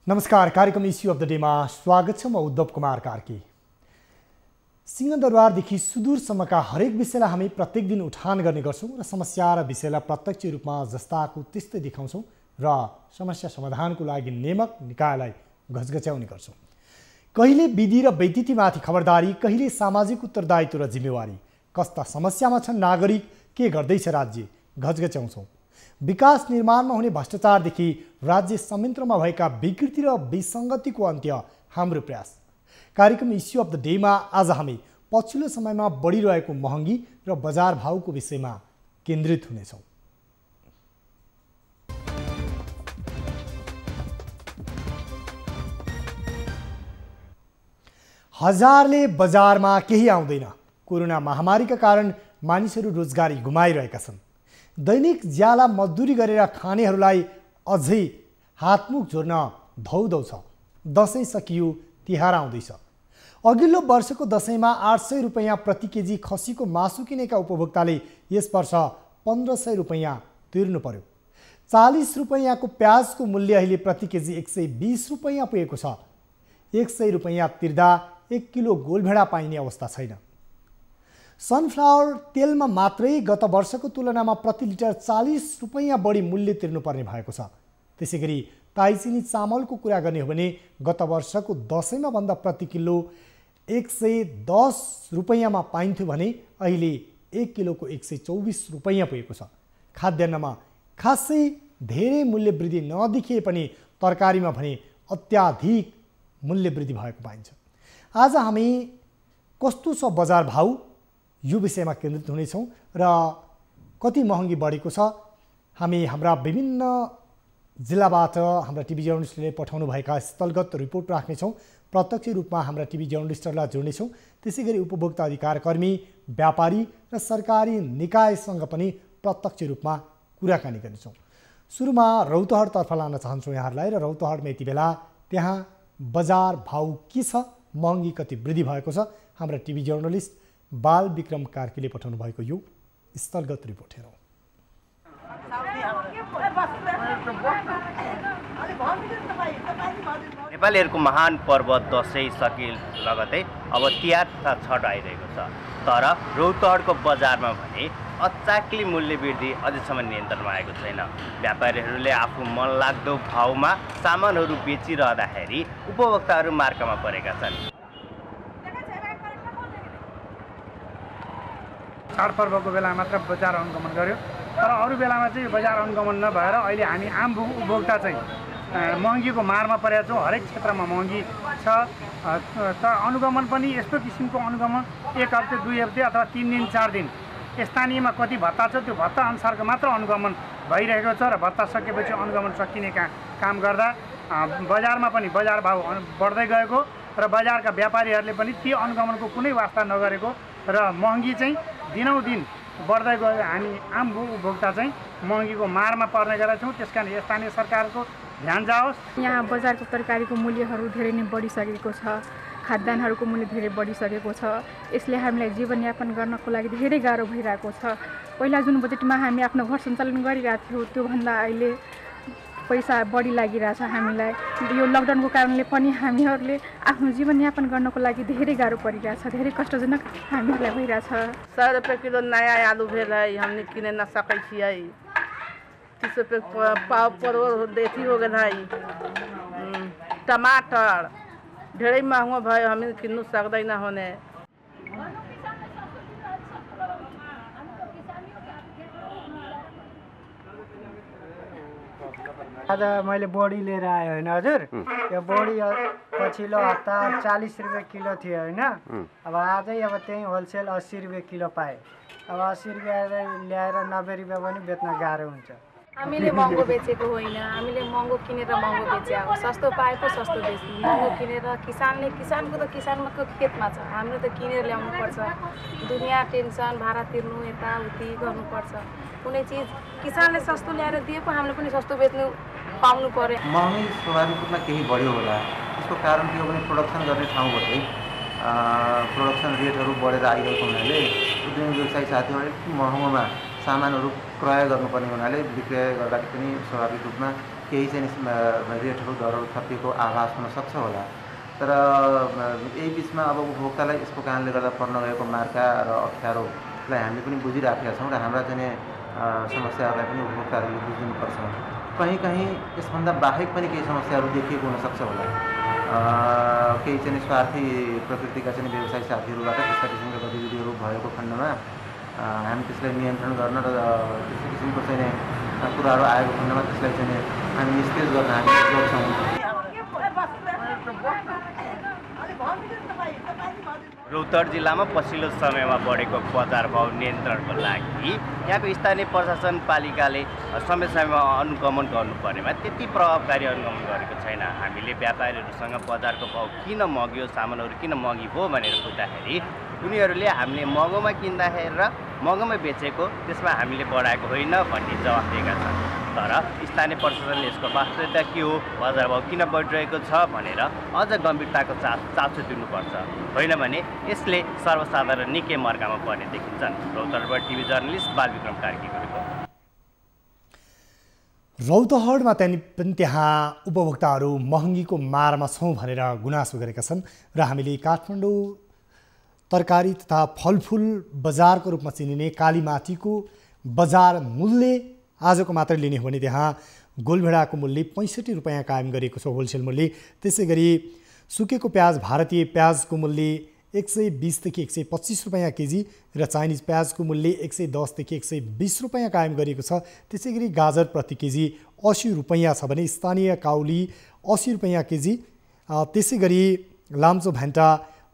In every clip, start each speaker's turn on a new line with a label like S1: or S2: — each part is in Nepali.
S1: नमस्कार, कार्यक्रम इस्यु अफ द डेमा स्वागत छ। म उद्धव कुमार कार्की। सिंहदरबारदेखि सुदूरसम्मका हरेक विषयलाई हामी प्रत्येक दिन उठान गर्ने गर्छौँ र समस्या र विषयलाई प्रत्यक्ष रूपमा जस्ताको त्यस्तै देखाउँछौँ र समस्या समाधानको लागि नियामक निकायलाई घचघच्याउने गर्छौँ। कहिले विधि र वैधतिमाथि खबरदारी, कहिले सामाजिक उत्तरदायित्व र जिम्मेवारी, कस्ता समस्यामा छन् नागरिक, के गर्दैछ राज्य, घचघच्याउँछौँ। विकास निर्माणमा हुने भ्रष्टाचारदेखि राज्य संयन्त्रमा भएका विकृति र विसङ्गतिको अन्त्य हाम्रो प्रयास। कार्यक्रम इस्यु अफ द डेमा आज हामी पछिल्लो समयमा बढिरहेको महँगी र बजार भाउको विषयमा केन्द्रित हुनेछौँ। हजारले बजारमा केही आउँदैन। कोरोना महामारीका कारण मानिसहरू रोजगारी गुमाइरहेका छन्। दैनिक ज्याला मजदुरी गरेर खानेहरूलाई अझै हातमुख जोड्न धौधौ छ। दसैँ सकियो, तिहार आउँदैछ। अघिल्लो वर्षको दसैँमा 800 रुपैयाँ प्रति केजी खसीको मासु किनेका उपभोक्ताले यस वर्ष 1500 रुपैयाँ तिर्नु पर्यो। 40 रुपैयाँको प्याजको मूल्य अहिले प्रति केजी 120 रुपैयाँ पुगेको छ। 100 रुपैयाँ तिर्दा 1 किलो गोलभेडा पाइने अवस्था छैन। सनफ्लावर तेलमा मात्रै गत वर्षको तुलनामा प्रति लिटर 40 रुपैयाँ बढी मूल्य तिर्नुपर्ने भएको छ। त्यसैगरी ताइचिनी चामलको कुरा गर्ने हो भने गत वर्षको दसैँमा भन्दा प्रति किलो 110 रुपैयाँमा पाइन्थ्यो भने अहिले 1 किलोको 124 रुपैयाँ पुगेको छ। खाद्यान्नमा खासै धेरै मूल्य वृद्धि नदेखिए पनि तरकारीमा भने अत्याधिक मूल्य वृद्धि भएको पाइन्छ। आज हामी कस्तो छ बजार भाउ यो विषयमा केन्द्रित हुनेछौँ र कति महँगी बढेको छ। हामी हाम्रा विभिन्न जिल्लाबाट हाम्रा टिभी जर्नलिस्टले पठाउनु भएका स्थलगत रिपोर्ट राख्नेछौँ। प्रत्यक्ष रूपमा हाम्रा टिभी जर्नलिस्टहरूलाई जोड्नेछौँ। त्यसैगरी उपभोक्ता अधिकार कर्मी, व्यापारी र सरकारी निकायसँग पनि प्रत्यक्ष रूपमा कुराकानी गर्नेछौँ। सुरुमा रौतहटतर्फ लान चाहन्छौँ यहाँहरूलाई र रौतहटमा यति बेला त्यहाँ बजार भाउ के छ, महँगी कति वृद्धि भएको छ, हाम्रा टिभी जर्नलिस्ट बाल विक्रम कार्कीले पठाउनु भएको यो स्थलगत रिपोर्ट हेरौँ।
S2: नेपालीहरूको महान पर्व दसैँ सकि लगतै अब तिहार तथा छठ आइरहेको छ। तर रौतहटको बजारमा भने अचाक्ली मूल्य वृद्धि अझैसम्म नियन्त्रणमा आएको छैन। व्यापारीहरूले आफू मनलाग्दो भाउमा सामानहरू बेचिरहँदाखेरि उपभोक्ताहरू मार्कामा परेका छन्।
S3: चाडपर्वको बेला मात्र बजार अनुगमन गर्यो, तर अरू बेलामा चाहिँ बजार अनुगमन नभएर अहिले हामी आम उपभोक्ता चाहिँ महँगीको मारमा परेका छौँ। हरेक क्षेत्रमा महँगी छ। तर अनुगमन पनि यस्तो किसिमको अनुगमन 1 हप्ता 2 हप्ता अथवा 3 दिन 4 दिन स्थानीयमा कति भत्ता छ त्यो भत्ता अनुसारको मात्र अनुगमन भइरहेको छ र भत्ता सकेपछि अनुगमन सकिने काम गर्दा बजारमा पनि बजार भाउ बढ्दै गएको र बजारका व्यापारीहरूले पनि ती अनुगमनको कुनै वास्ता नगरेको र महँगी चाहिँ दिनौदिन बढ्दै गयो। हामी आम उपभोक्ता चाहिँ महँगीको मारमा पर्ने गरेका छौँ। त्यसकारण स्थानीय सरकारको ध्यान जाओस्।
S4: यहाँ बजारको तरकारीको मूल्यहरू धेरै नै बढिसकेको छ। खाद्यान्नहरूको मूल्य धेरै बढिसकेको छ। यसले हामीलाई जीवनयापन गर्नको लागि धेरै गाह्रो भइरहेको छ। पहिला जुन बजेटमा हामी आफ्नो घर सञ्चालन गरिरहेको थियौँ त्योभन्दा अहिले पैसा बढी लागिरहेछ हामीलाई। यो लकडाउनको कारणले पनि हामीहरूले आफ्नो जीवनयापन गर्नको लागि धेरै गाह्रो परिरहेछ, धेरै कष्टजनक हामीहरूलाई भइरहेछ।
S5: 100 रुपये किलो नया आलू भेल है, हमने किने न सकै छियै। 30 रुपये पाव परवल देती हो गए है। टमाटर ढेरे महंगो भयो, हमें किन्नु सक्दैन होने।
S3: आज मैले बोडी लिएर आएँ होइन हजुर। यो बोडी पछिल्लो हप्ता 40 रुपये किलो थियो होइन। अब आजै अब त्यही होलसेल 80 रुपये किलो पाएँ। अब 80 रुपये ल्याएर 90 रुपये पनि बेच्न गाह्रो हुन्छ।
S4: हामीले महँगो बेचेको होइन, हामीले महँगो किनेर महँगो बेचे हो। सस्तो पाएको सस्तो बेच्नु, महँगो किनेर किसानको त किसानको खेतमा छ, हाम्रो त किनेर ल्याउनु पर्छ। दुनियाँ टेन्सन, भाडा तिर्नु, यताउति गर्नुपर्छ। कुनै चिज किसानले सस्तो ल्याएर दिए पो हामीले पनि सस्तो बेच्नु पाउनु पर्यो।
S6: महँगी स्वाभाविक रूपमा केही बढ्यो होला। यसको कारण के हो भने प्रोडक्सन गर्ने ठाउँबाटै प्रोडक्सन रेटहरू बढेर आइरहेको हुनाले उद्यमी व्यवसायी साथीहरूले महँगोमा सामानहरू क्रय गर्नुपर्ने हुनाले विक्रय गर्दाखेरि पनि स्वाभाविक रूपमा केही चाहिँ रेटहरू दरहरू थपिएको आभास हुन सक्छ होला। तर यही बिचमा अब उपभोक्तालाई यसको कारणले गर्दा पर्न गएको मार्का र अप्ठ्यारोलाई हामीले पनि बुझिराखेका छौँ र हाम्रा चाहिँ समस्याहरूलाई पनि उपभोक्ताहरूले बुझिदिनुपर्छ। कहीँ कहीँ यसभन्दा बाहेक पनि केही समस्याहरू देखिएको हुनसक्छ होला। केही चाहिँ स्वार्थी प्रकृतिका चाहिँ व्यवसायी साथीहरूबाट त्यस्ता किसिमका गतिविधिहरू भएको खण्डमा हामी त्यसलाई नियन्त्रण गर्न र त्यस्तो किसिमको चाहिँ कुराहरू आएको खण्डमा त्यसलाई चाहिँ हामी निस्तेज गर्न हामी सक्छौँ।
S2: रौतहट जिल्लामा पछिल्लो समयमा बढेको बजार भाव नियन्त्रणको लागि यहाँको स्थानीय प्रशासन पालिकाले समय समयमा अनुगमन गर्नुपर्नेमा त्यति प्रभावकारी अनुगमन गरेको छैन। हामीले व्यापारीहरूसँग बजारको भाउ किन मग्यो, सामानहरू किन मगी हो भनेर सोद्धाखेरि उनीहरूले हामीले महँगोमा किन्दाखेरि र महँगोमा बेचेको त्यसमा हामीले बढाएको होइन भन्ने जवाफ दिएका छन्। तर स्थानीय प्रशासनले यसको वास्तविकता के हो, बजार भाउ किन बढिरहेको छ भनेर अझ गम्भीरताको चासो दिनुपर्छ। होइन भने यसले सर्वसाधारण निकै मर्कामा पर्ने देखिन्छन्। रौतहटबाट टिभी जर्नलिस्ट बालविक्रम कार्कीको रिपोर्ट।
S1: रौतहटमा त्यहाँ उपभोक्ताहरू महँगीको मारमा छौँ भनेर गुनासो गरेका छन् र हामीले काठमाडौँ तरकारी तथा फलफुल बजारको रूपमा चिनिने कालीमाटीको बजार मूल्य आजको मात्रै लिने हो भने त्यहाँ गोलभेडाको मूल्य 65 रुपैयाँ कायम गरिएको छ होलसेल मूल्य। त्यसै गरी सुकेको प्याज भारतीय प्याजको मूल्य 120 देखि 125 रुपैयाँ केजी र चाइनिज प्याजको मूल्य 110 देखि 120 रुपैयाँ कायम गरिएको छ। त्यसै गरी गाजर प्रति केजी 80 रुपैयाँ छ भने स्थानीय काउली 80 रुपैयाँ केजी। त्यसै गरी लाम्चो भ्यान्टा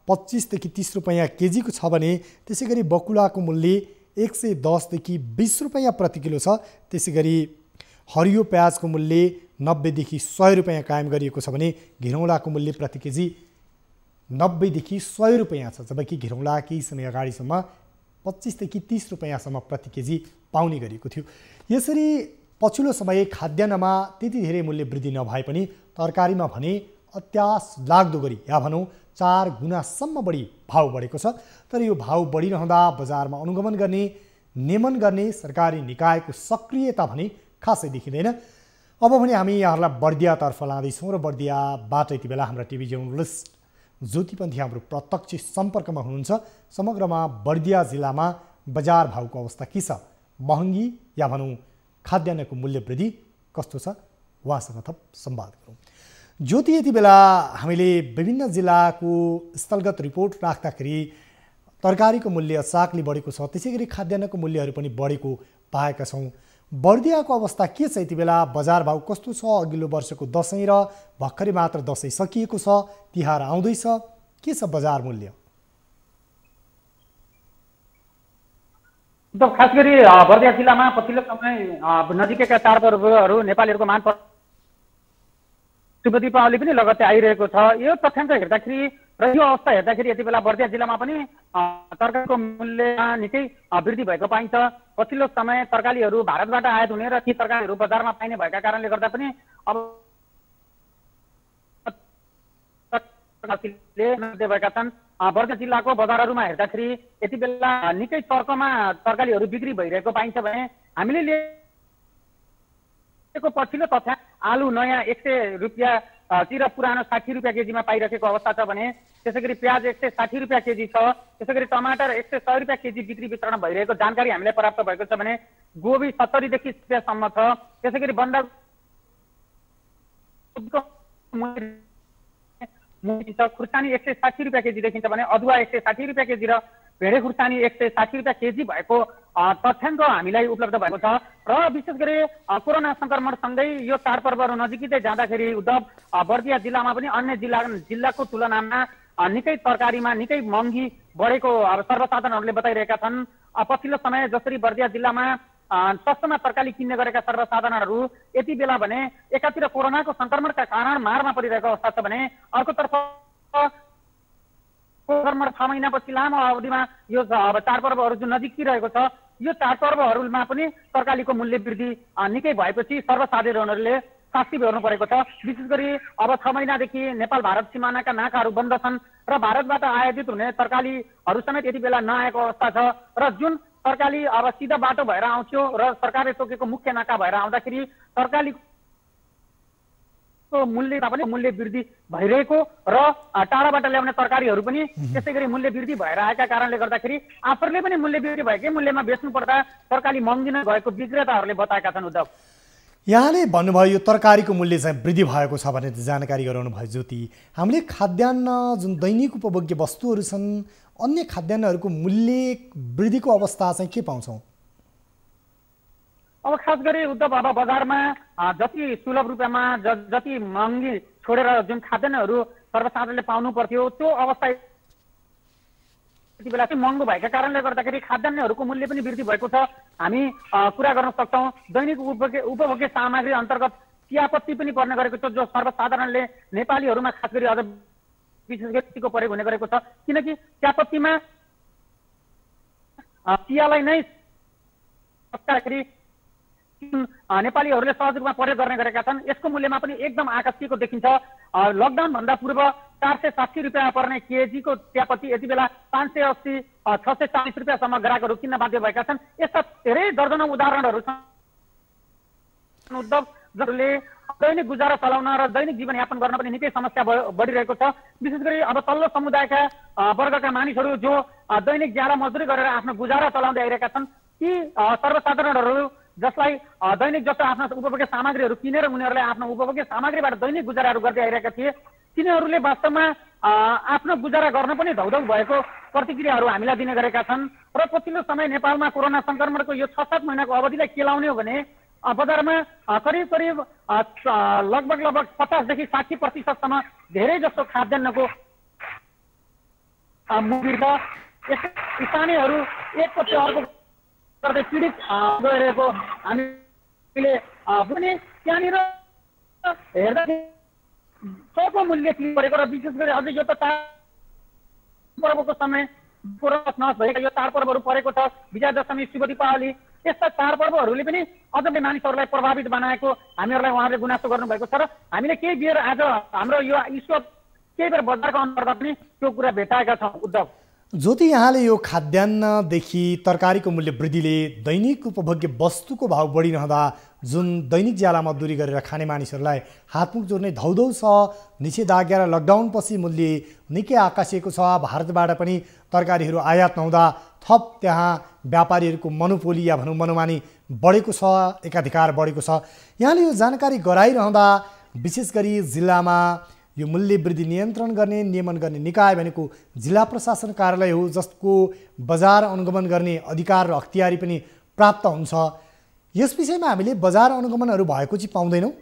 S1: 25 देखि 30 रुपैयाँ केजीको छ भने त्यसै गरी बकुलाको मूल्य 110 देखि 20 रुपैयाँ प्रति किलो छ। त्यसै गरी हरियो प्याजको मूल्य 90 देखि 100 रुपैयाँ कायम गरिएको छ भने घिरौँलाको मूल्य प्रति केजी 90 देखि 100 रुपैयाँ छ, जबकि घिरौँला केही समय अगाडिसम्म 25 देखि 30 रुपैयाँसम्म प्रति केजी पाउने गरिएको थियो। यसरी पछिल्लो समय खाद्यान्नमा त्यति धेरै मूल्य वृद्धि नभए पनि तरकारीमा भने अत्यास लाग्दो गरी या भनौँ 4 गुणासम्म बढी भाउ बढेको छ। तर यो भाउ बढिरहँदा बजारमा अनुगमन गर्ने, नियमन गर्ने सरकारी निकायको सक्रियता भने खासै देखिँदैन। अब भने हामी यहाँहरूलाई बर्दियातर्फ लाँदैछौँ र बर्दियाबाट यति बेला हाम्रा टिभी जर्नलिस्ट ज्योतिपन्थी हाम्रो प्रत्यक्ष सम्पर्कमा हुनुहुन्छ। समग्रमा बर्दिया जिल्लामा बजार भाउको अवस्था के छ, महँगी या भनौँ खाद्यान्नको मूल्य वृद्धि कस्तो छ, उहाँसँग थप संवाद गरौँ। ज्योति, यति बेला हामीले विभिन्न जिल्लाको स्थलगत रिपोर्ट राख्दाखेरि तरकारीको मूल्य अचाकले बढेको छ, त्यसै गरी खाद्यान्नको मूल्यहरू पनि बढेको पाएका छौँ। बर्दियाको अवस्था के छ यति बेला, बजार भाउ कस्तो छ? अघिल्लो वर्षको दसैँ र भर्खरै मात्र दसैँ सकिएको छ, तिहार आउँदैछ, के छ बजार मूल्य?
S7: खास गरी बर्दिया जिल्लामा पछिल्लो समय नजिकैका चाडपर्वहरू नेपालीहरूको मान शुभ दीपावली पनि लगत्तै आइरहेको छ। यो तथ्याङ्क हेर्दाखेरि र यो अवस्था हेर्दाखेरि यति बेला बर्दिया जिल्लामा पनि तरकारीको मूल्यमा निकै वृद्धि भएको पाइन्छ। पछिल्लो समय तरकारीहरू भारतबाट आयात हुने र ती तरकारीहरू बजारमा पाइने भएका कारणले गर्दा पनि अब भएका छन्। बर्दिया जिल्लाको बजारहरूमा हेर्दाखेरि यति बेला निकै चर्कोमा तरकारीहरू बिक्री भइरहेको पाइन्छ भने हामीले पछिल्लो तथ्याङ्क आलु नयाँ 100 रुपियाँ र पुरानो 60 रुपियाँ केजीमा पाइरहेको अवस्था छ भने त्यसै गरी प्याज 160 रुपियाँ केजी छ। त्यसै गरी टमाटर 100 रुपियाँ केजी बिक्री वितरण भइरहेको जानकारी हामीलाई प्राप्त भएको छ भने गोबी 70 देखि रुपियाँसम्म छ। त्यसै गरी खुर्सानी 160 रुपियाँ केजी देखिन्छ भने अदुवा 160 रुपियाँ केजी र भेडे खुर्सानी 160 रुपियाँ केजी भएको तथ्याङ्क हामीलाई उपलब्ध भएको छ। र विशेष गरी कोरोना संक्रमणसँगै यो चाडपर्वहरू नजिकै जाँदाखेरि उद्धव बर्दिया जिल्लामा पनि अन्य जिल्लाको तुलनामा निकै तरकारीमा निकै महँगी बढेको सर्वसाधारणहरूले बताइरहेका छन्। पछिल्लो समय जसरी बर्दिया जिल्लामा सस्तोमा तरकारी किन्ने गरेका सर्वसाधारणहरू यति बेला भने एकातिर कोरोनाको संक्रमणका कारण मारमा परिरहेको अवस्था छ भने अर्कोतर्फ संक्रमण 6 महिनापछि लामो अवधिमा यो चाडपर्वहरू जुन नजिकिरहेको छ यो चाडपर्वहरूमा पनि तरकारीको मूल्य वृद्धि निकै भएपछि सर्वसाधारणहरूले शास्ति बेहोर्नु परेको छ। विशेष गरी अब 6 महिनादेखि नेपाल भारत सिमानाका नाकाहरू बन्द छन् र भारतबाट आयातित हुने तरकारीहरू समेत यति बेला नआएको अवस्था छ र जुन तरकारी अब सिधा बाटो भएर आउँथ्यो र सरकारले तोकेको मुख्य नाका भएर आउँदाखेरि तरकारीको को मूल्यमा पनि मूल्य वृद्धि भइरहेको र टाढाबाट ल्याउने तरकारीहरू पनि त्यसै गरी मूल्य वृद्धि भएर आएका कारणले गर्दाखेरि आफूले पनि मूल्य वृद्धि भएकै मूल्यमा बेच्नु पर्दा तरकारी महँगिन गएको विक्रेताहरूले बताएका छन्। उद्धव,
S1: यहाँले भन्नुभयो यो तरकारीको मूल्य चाहिँ वृद्धि भएको छ भने जानकारी गराउनु भयो। ज्योति, हामीले खाद्यान्न जुन दैनिक उपभोग्य वस्तुहरू छन् अन्य खाद्यान्नहरूको मूल्य वृद्धिको अवस्था चाहिँ के पाउँछौँ?
S7: अब खास गरी उद्धव अब बजारमा जति सुलभ रुपियाँमा जति महँगी छोडेर जुन खाद्यान्नहरू सर्वसाधारणले पाउनु पर्थ्यो त्यो अवस्था यति बेला चाहिँ महँगो भएका कारणले गर्दाखेरि खाद्यान्नहरूको मूल्य पनि वृद्धि भएको छ। हामी कुरा गर्न सक्छौँ दैनिक उपभोग्य सामग्री अन्तर्गत चियापत्ती पनि पर्ने गरेको छ, जो सर्वसाधारणले नेपालीहरूमा खास गरी अझ विशेष गरी प्रयोग हुने गरेको छ। किनकि चियापत्तीमा चियालाई नै नेपालीहरूले सहज रूपमा प्रयोग गर्ने गरेका छन्। यसको मूल्यमा पनि एकदम आकर्षित देखिन्छ। लकडाउन भन्दा पूर्व 460 रुपियाँ पर्ने केजीको चियापत्ती यति बेला 580 640 रुपियाँसम्म ग्राहकहरू किन्न बाध्य भएका छन्। यस्ता धेरै दर्जनौं उदाहरणहरू छन् उद्धव, जसले दैनिक गुजारा चलाउन र दैनिक जीवनयापन गर्न पनि निकै समस्या बढिरहेको छ। विशेष गरी अब तल्लो समुदायका वर्गका मानिसहरू जो दैनिक ज्याला मजदुरी गरेर आफ्नो गुजारा चलाउँदै आइरहेका छन्, ती सर्वसाधारणहरू जसलाई दैनिक जस्तो आफ्नो उपभोग्य सामग्रीहरू किनेर उनीहरूले आफ्नो उपभोग्य सामग्रीबाट दैनिक गुजाराहरू गर्दै आइरहेका थिए, तिनीहरूले वास्तवमा आफ्नो गुजारा गर्न पनि धौधौ भएको प्रतिक्रियाहरू हामीलाई दिने गरेका छन्। र पछिल्लो समय नेपालमा कोरोना संक्रमणको यो 6-7 महिनाको अवधिलाई केलाउने हो भने बजारमा करिब करिब लगभग 50 देखि 60% धेरै जस्तो खाद्यान्नको मूल्य छ। स्थानीयहरू एकपछि अर्को गर्दै पीडित गइरहेको हामीले पनि त्यहाँनिर हेर्दाखेरि सबको मूल्य तिर्नु परेको र विशेष गरी अझै यो त चाडपर्वको समय नस भएका यो चाडपर्वहरू परेको छ, विजयादशमी, शुभ दीपावली, यस्ता चाडपर्वहरूले पनि अझ मानिसहरूलाई प्रभावित बनाएको हामीहरूलाई उहाँहरूले गुनासो गर्नुभएको छ। र हामीले केही बेर आज हाम्रो यो स्टोर केही बेर बजारको अन्तर्गत पनि त्यो कुरा भेटाएका छौँ। उद्धव,
S1: ज्योति, यहाँले यो खाद्यान्नदेखि तरकारीको मूल्य वृद्धिले दैनिक उपभोग्य वस्तुको भाव बढिरहँदा जुन दैनिक ज्याला मजदुरी गरेर खाने मानिसहरूलाई हातमुख जोड्ने धौधौ छ, निषेधाज्ञा र लकडाउनपछि मूल्य निकै आकाशिएको छ। भारतबाट पनि तरकारीहरू आयात नहुँदा थप त्यहाँ व्यापारीहरूको मनोपोली या भनौँ मनोमानी बढेको छ, एकाधिकार बढेको छ। यहाँले यो जानकारी गराइरहँदा विशेष गरी जिल्लामा यो मूल्य वृद्धि नियन्त्रण गर्ने नियमन गर्ने निकाय भनेको जिल्ला प्रशासन कार्यालय हो, जसको बजार अनुगमन गर्ने अधिकार र अख्तियारी पनि प्राप्त हुन्छ। यस विषयमा हामीले बजार अनुगमनहरू भएको चाहिँ पाउँदैनौँ।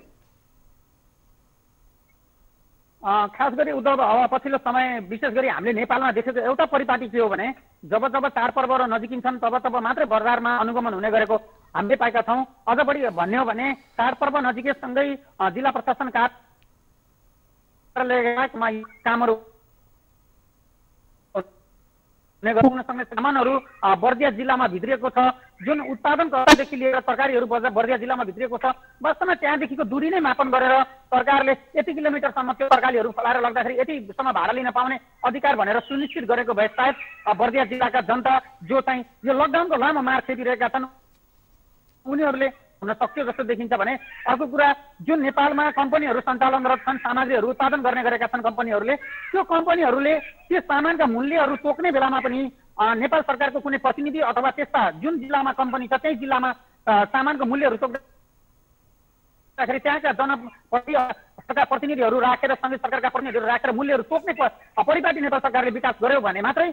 S7: खास गरी उद्धव, अब पछिल्लो समय विशेष गरी हामीले नेपालमा देखेको एउटा परिपाटी के हो भने जब चाडपर्व र नजिकिन्छन् तब मात्रै बजारमा अनुगमन हुने गरेको हामीले पाएका छौँ। अझ बढी भन्ने हो भने चाडपर्व नजिकेसँगै जिल्ला प्रशासन कामहरू सामानहरू बर्दिया जिल्लामा भित्रिएको छ। जुन उत्पादनकर्तादेखि लिएर तरकारीहरू बर्दिया जिल्लामा भित्रिएको छ। वास्तवमा त्यहाँदेखिको दूरी नै मापन गरेर सरकारले यति किलोमिटरसम्म त्यो तरकारीहरू फलाएर लग्दाखेरि यतिसम्म भाडा लिन पाउने अधिकार भनेर सुनिश्चित गरेको भए सायद बर्दिया जिल्लाका जनता जो चाहिँ यो लकडाउनको लामो मार खेपिरहेका छन् उनीहरूले हुन सक्यो जस्तो देखिन्छ। भने अर्को कुरा, जुन नेपालमा कम्पनीहरू सञ्चालनरत छन्, सामग्रीहरू उत्पादन गर्ने गरेका छन् कम्पनीहरूले, त्यो कम्पनीहरूले त्यो सामानका मूल्यहरू तोक्ने बेलामा पनि नेपाल सरकारको कुनै प्रतिनिधि अथवा त्यस्ता जुन जिल्लामा कम्पनी छ त्यही जिल्लामा सामानको मूल्यहरू तोक्दाखेरि त्यहाँका सरकार प्रतिनिधिहरू राखेर सँगै सरकारका प्रतिनिधिहरू राखेर मूल्यहरू तोक्ने परिपाटी नेपाल सरकारले विकास गर्यो भने मात्रै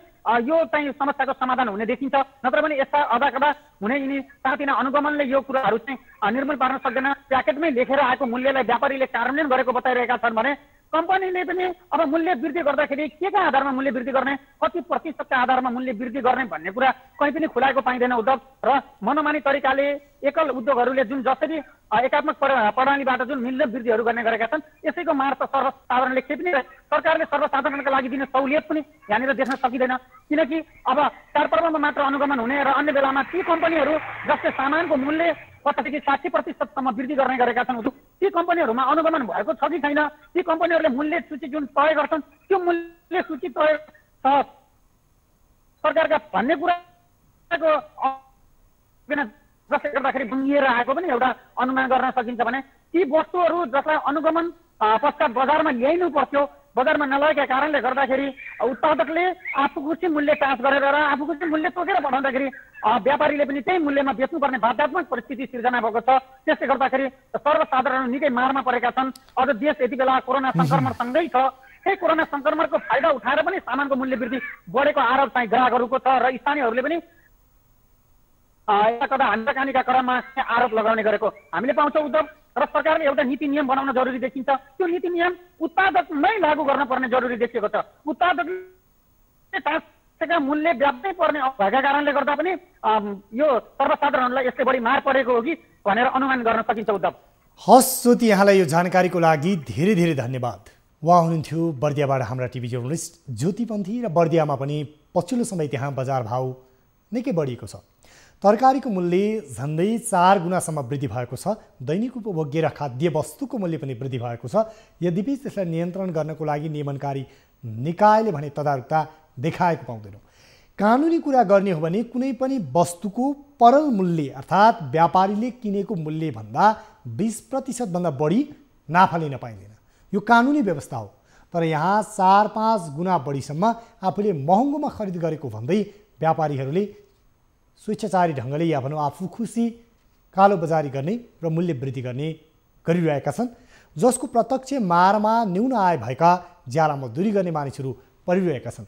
S7: यो चाहिँ समस्याको समाधान हुने देखिन्छ। नत्र भने यस्ता अदाकदा हुने यिनी साँतिना अनुगमनले यो कुराहरू चाहिँ निर्मूल पार्न सक्दैन। प्याकेटमै लेखेर आएको मूल्यलाई व्यापारीले कार्यान्वयन गरेको बताइरहेका छन् भने कम्पनीले पनि अब मूल्य वृद्धि गर्दाखेरि के का आधारमा मूल्य वृद्धि गर्ने, कति प्रतिशतका आधारमा मूल्य वृद्धि गर्ने भन्ने कुरा कहीँ पनि खुलाएको पाइँदैन उद्धव। र मनोमानी तरिकाले एकल उद्योगहरूले जुन जसरी एकात्मक प्रणालीबाट जुन मूल्य वृद्धिहरू गर्ने गरेका छन् यसैको मार त सर्वसाधारणले के पनि सरकारले सर्वसाधारणका लागि दिने सहुलियत पनि यहाँनिर देख्न सकिँदैन। किनकि अब चाडपर्वमा मात्र अनुगमन हुने र अन्य बेलामा ती कम्पनीहरू जसले सामानको मूल्य 50 देखि 60% वृद्धि गर्ने गरेका छन् ती कम्पनीहरूमा अनुगमन भएको छ कि छैन, ती कम्पनीहरूले मूल्य सूची जुन तय गर्छन् त्यो मूल्य सूची तय छ सरकारका भन्ने कुराको जसले गर्दाखेरि बुझिएर आएको पनि एउटा अनुमान गर्न सकिन्छ। भने ती वस्तुहरू जसलाई अनुगमन पश्चात बजारमा ल्याइनु पर्थ्यो। बजारमा नलगेका कारणले गर्दाखेरि उत्पादकले आफूको चाहिँ मूल्य टाँच गरेर र आफूको चाहिँ मूल्य तोकेर पठाउँदाखेरि व्यापारीले पनि त्यही मूल्यमा बेच्नुपर्ने बाध्यात्मक परिस्थिति सिर्जना भएको छ। त्यसले गर्दाखेरि सर्वसाधारण निकै मारमा परेका छन्। अझ देश यति बेला कोरोना सङ्क्रमणसँगै छ। त्यही कोरोना सङ्क्रमणको फाइदा उठाएर पनि सामानको मूल्य वृद्धि बढेको आरोप चाहिँ ग्राहकहरूको छ र स्थानीयहरूले पनि यता कता हान्दाकानीका क्रममा आरोप लगाउने गरेको हामीले पाउँछौँ। उद्धव र सरकारले एउटा नीति नियम बनाउन जरुरी देखिन्छ। त्यो नीति नियम उत्पादकमै लागू गर्न पर्ने जरुरी देखिएको छ। उत्पादकले टाँसेका मूल्य व्याप्नै पर्ने भएका कारणले गर्दा पनि यो सर्वसाधारणलाई यसले बढी मार परेको हो कि भनेर अनुमान गर्न सकिन्छ। उद्धव
S1: हस् ज्योति, यहाँलाई यो जानकारीको लागि धेरै धेरै धन्यवाद। उहाँ हुनुहुन्थ्यो बर्दियाबाट हाम्रा टिभी जर्नलिस्ट ज्योति पन्थी र बर्दियामा पनि पछिल्लो समय त्यहाँ बजार भाउ निकै बढेको छ। तरकारीको मूल्य झन्डै 4 गुणासम्म वृद्धि भएको छ। दैनिक उपभोग्य र खाद्य वस्तुको मूल्य पनि वृद्धि भएको छ। यद्यपि त्यसलाई नियन्त्रण गर्नको लागि नियमनकारी निकायले भने तदारुकता देखाएको पाउँदैनौँ। कानुनी कुरा गर्ने हो भने कुनै पनि वस्तुको परल मूल्य अर्थात् व्यापारीले किनेको मूल्यभन्दा 20% भन्दा बढी नाफा लिन पाइँदैन। यो कानुनी व्यवस्था हो। तर यहाँ 4-5 गुणा बढीसम्म आफूले महँगोमा खरिद गरेको भन्दै व्यापारीहरूले स्वेच्छाचारी ढङ्गले या भनौँ आफू खुसी कालो बजारी गर्ने र मूल्य वृद्धि गर्ने गरिरहेका छन्, जसको प्रत्यक्ष मारमा न्यून आय भएका ज्याला मजदुरी गर्ने मानिसहरू परिरहेका छन्।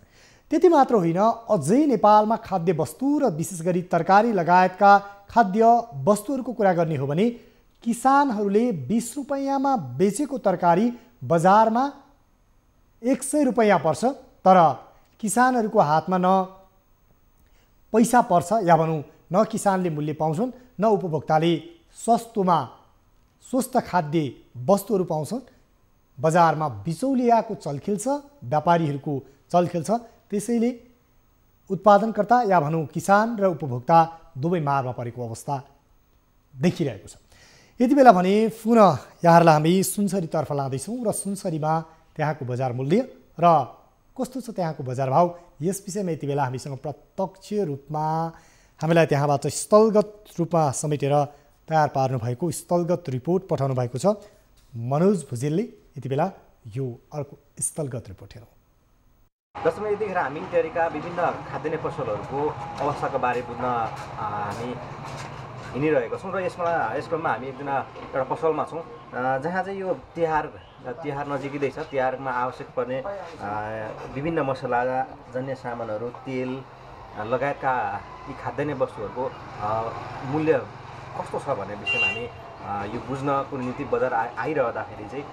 S1: त्यति मात्र होइन, अझै नेपालमा खाद्य वस्तु र विशेष गरी तरकारी लगायतका खाद्य वस्तुहरूको कुरा गर्ने हो भने किसानहरूले 20 रुपैयाँमा बेचेको तरकारी बजारमा 100 रुपैयाँ पर्छ। तर किसानहरूको हातमा न पैसा पर्छ या भनौँ न किसानले मूल्य पाउँछन् न उपभोक्ताले सस्तोमा स्वस्थ खाद्य वस्तुहरू पाउँछन्। बजारमा बिचौलियाको चलखेल छ, व्यापारीहरूको चलखेल छ। त्यसैले उत्पादनकर्ता या भनौँ किसान र उपभोक्ता दुवै मारमा परेको अवस्था देखिरहेको छ। यति बेला भने पुनः यहाँहरूलाई हामी सुनसरीतर्फ लाँदैछौँ र सुनसरीमा त्यहाँको बजार मूल्य र कस्तो छ त्यहाँको बजार भाउ, यस विषयमा यति बेला हामीसँग प्रत्यक्ष रूपमा हामीलाई त्यहाँबाट स्थलगत रूपमा समेटेर तयार पार्नुभएको स्थलगत रिपोर्ट पठाउनु भएको छ मनोज भुजेलले। यति बेला यो अर्को स्थलगत रिपोर्ट हेरौँ।
S8: दर्शक, यतिखेर हामी इत्यादिका विभिन्न खाद्यान्न पसलहरूको अवस्थाको बारे बुझ्न हामी हिँडिरहेका छौँ र यसमा हामी एउटा पसलमा छौँ जहाँ चाहिँ यो तिहार नजिकै छ। तिहारमा आवश्यक पर्ने विभिन्न मसलाजन्य सामानहरू, तेल लगायतका यी खाद्यान्न वस्तुहरूको मूल्य कस्तो छ भन्ने विषयमा हामी यो बुझ्नको निम्ति बजार आइरहँदाखेरि चाहिँ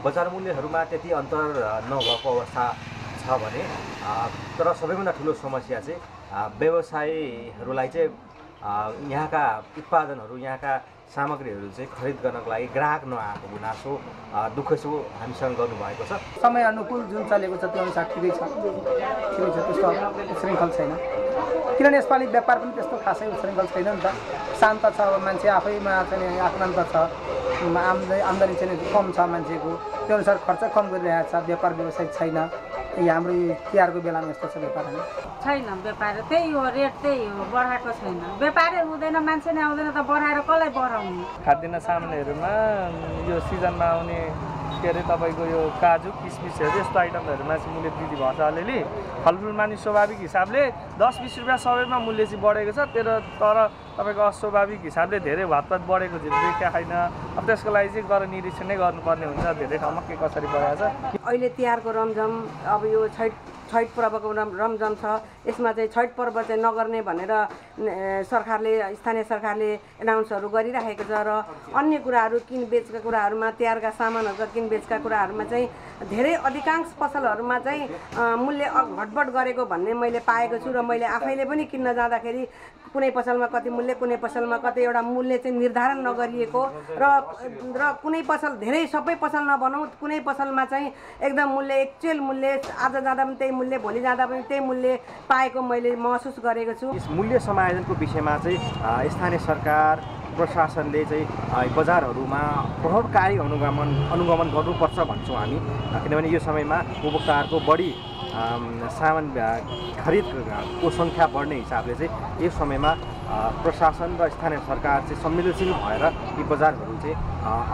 S8: बजार मूल्यहरूमा त्यति अन्तर नभएको अवस्था छ भने, तर सबैभन्दा ठुलो समस्या चाहिँ व्यवसायीहरूलाई चाहिँ यहाँका उत्पादनहरू, यहाँका सामग्रीहरू चाहिँ खरिद गर्नको लागि ग्राहक नआएको गुनासो दुःखसो हामीसँग गर्नुभएको छ।
S9: समय अनुकूल जुन चलेको छ त्यो अनुसार ठिकै छ, त्यस्तो उच्छृङ्खल छैन। किनभने यसपालि व्यापार पनि त्यस्तो खासै उच्छृङ्खल छैन नि त। शान्त छ, अब मान्छे आफैमा चाहिँ आक्रान्त छ, आम्दानी चाहिँ कम छ मान्छेको, त्यो अनुसार खर्च कम गरिरहेको छ, व्यापार व्यवसाय छैन। हाम्रो तिहारको बेलामा यस्तो छ व्यापार
S10: छैन। व्यापार त्यही हो, रेट त्यही हो, बढाएको छैन। व्यापारै हुँदैन, मान्छे नै आउँदैन त बढाएर कसलाई बढाउने।
S11: खाद्यान्न सामानहरूमा यो सिजनमा आउने के अरे तपाईँको यो काजु किसमिसहरू यस्तो आइटमहरूमा चाहिँ मूल्य वृद्धि भएको छ अलिअलि। फलफुलमा नि स्वाभाविक हिसाबले 10-20 रुपियाँ सबैमा मूल्य चाहिँ बढेको छ। तर तपाईँको अस्वाभाविक हिसाबले धेरै भातपात बढेको चाहिँ देखिया छैन। अब त्यसको लागि चाहिँ गएर निरीक्षण नै गर्नुपर्ने हुन्छ धेरै ठाउँमा के कसरी बढाएको छ।
S12: अहिले तिहारको रमझम, अब यो छैठ पर्वको रमझम छ, यसमा चाहिँ छैठ पर्व चाहिँ नगर्ने भनेर स्थानीय सरकारले एनाउन्सहरू गरिराखेको छ। र अन्य कुराहरू किनबेचका कुराहरूमा, तिहारका सामानहरूका किनबेचका कुराहरूमा चाहिँ धेरै अधिकांश पसलहरूमा चाहिँ मूल्य घटबड गरेको भन्ने मैले पाएको छु। र मैले आफैले पनि किन्न जाँदाखेरि कुनै पसलमा कति मूल्य, कुनै पसलमा कति एउटा मूल्य चाहिँ निर्धारण नगरिएको र कुनै पसल धेरै सबै पसल नभनौँ, कुनै पसलमा चाहिँ एकदम मूल्य एक्चुअल मूल्य आज जाँदा पनि त्यही मूल्य, भोलि जाँदा पनि त्यही मूल्य पाएको मैले महसुस गरेको छु।
S8: यस मूल्य समायोजनको विषयमा चाहिँ स्थानीय सरकार प्रशासनले चाहिँ बजारहरूमा प्रभावकारी अनुगमन गर्नुपर्छ भन्छौँ हामी। किनभने यो समयमा उपभोक्ताहरूको बढी सामान खरिदको सङ्ख्या बढ्ने हिसाबले चाहिँ यो समयमा प्रशासन र स्थानीय सरकार चाहिँ संवेदनशील भएर यी बजारहरू चाहिँ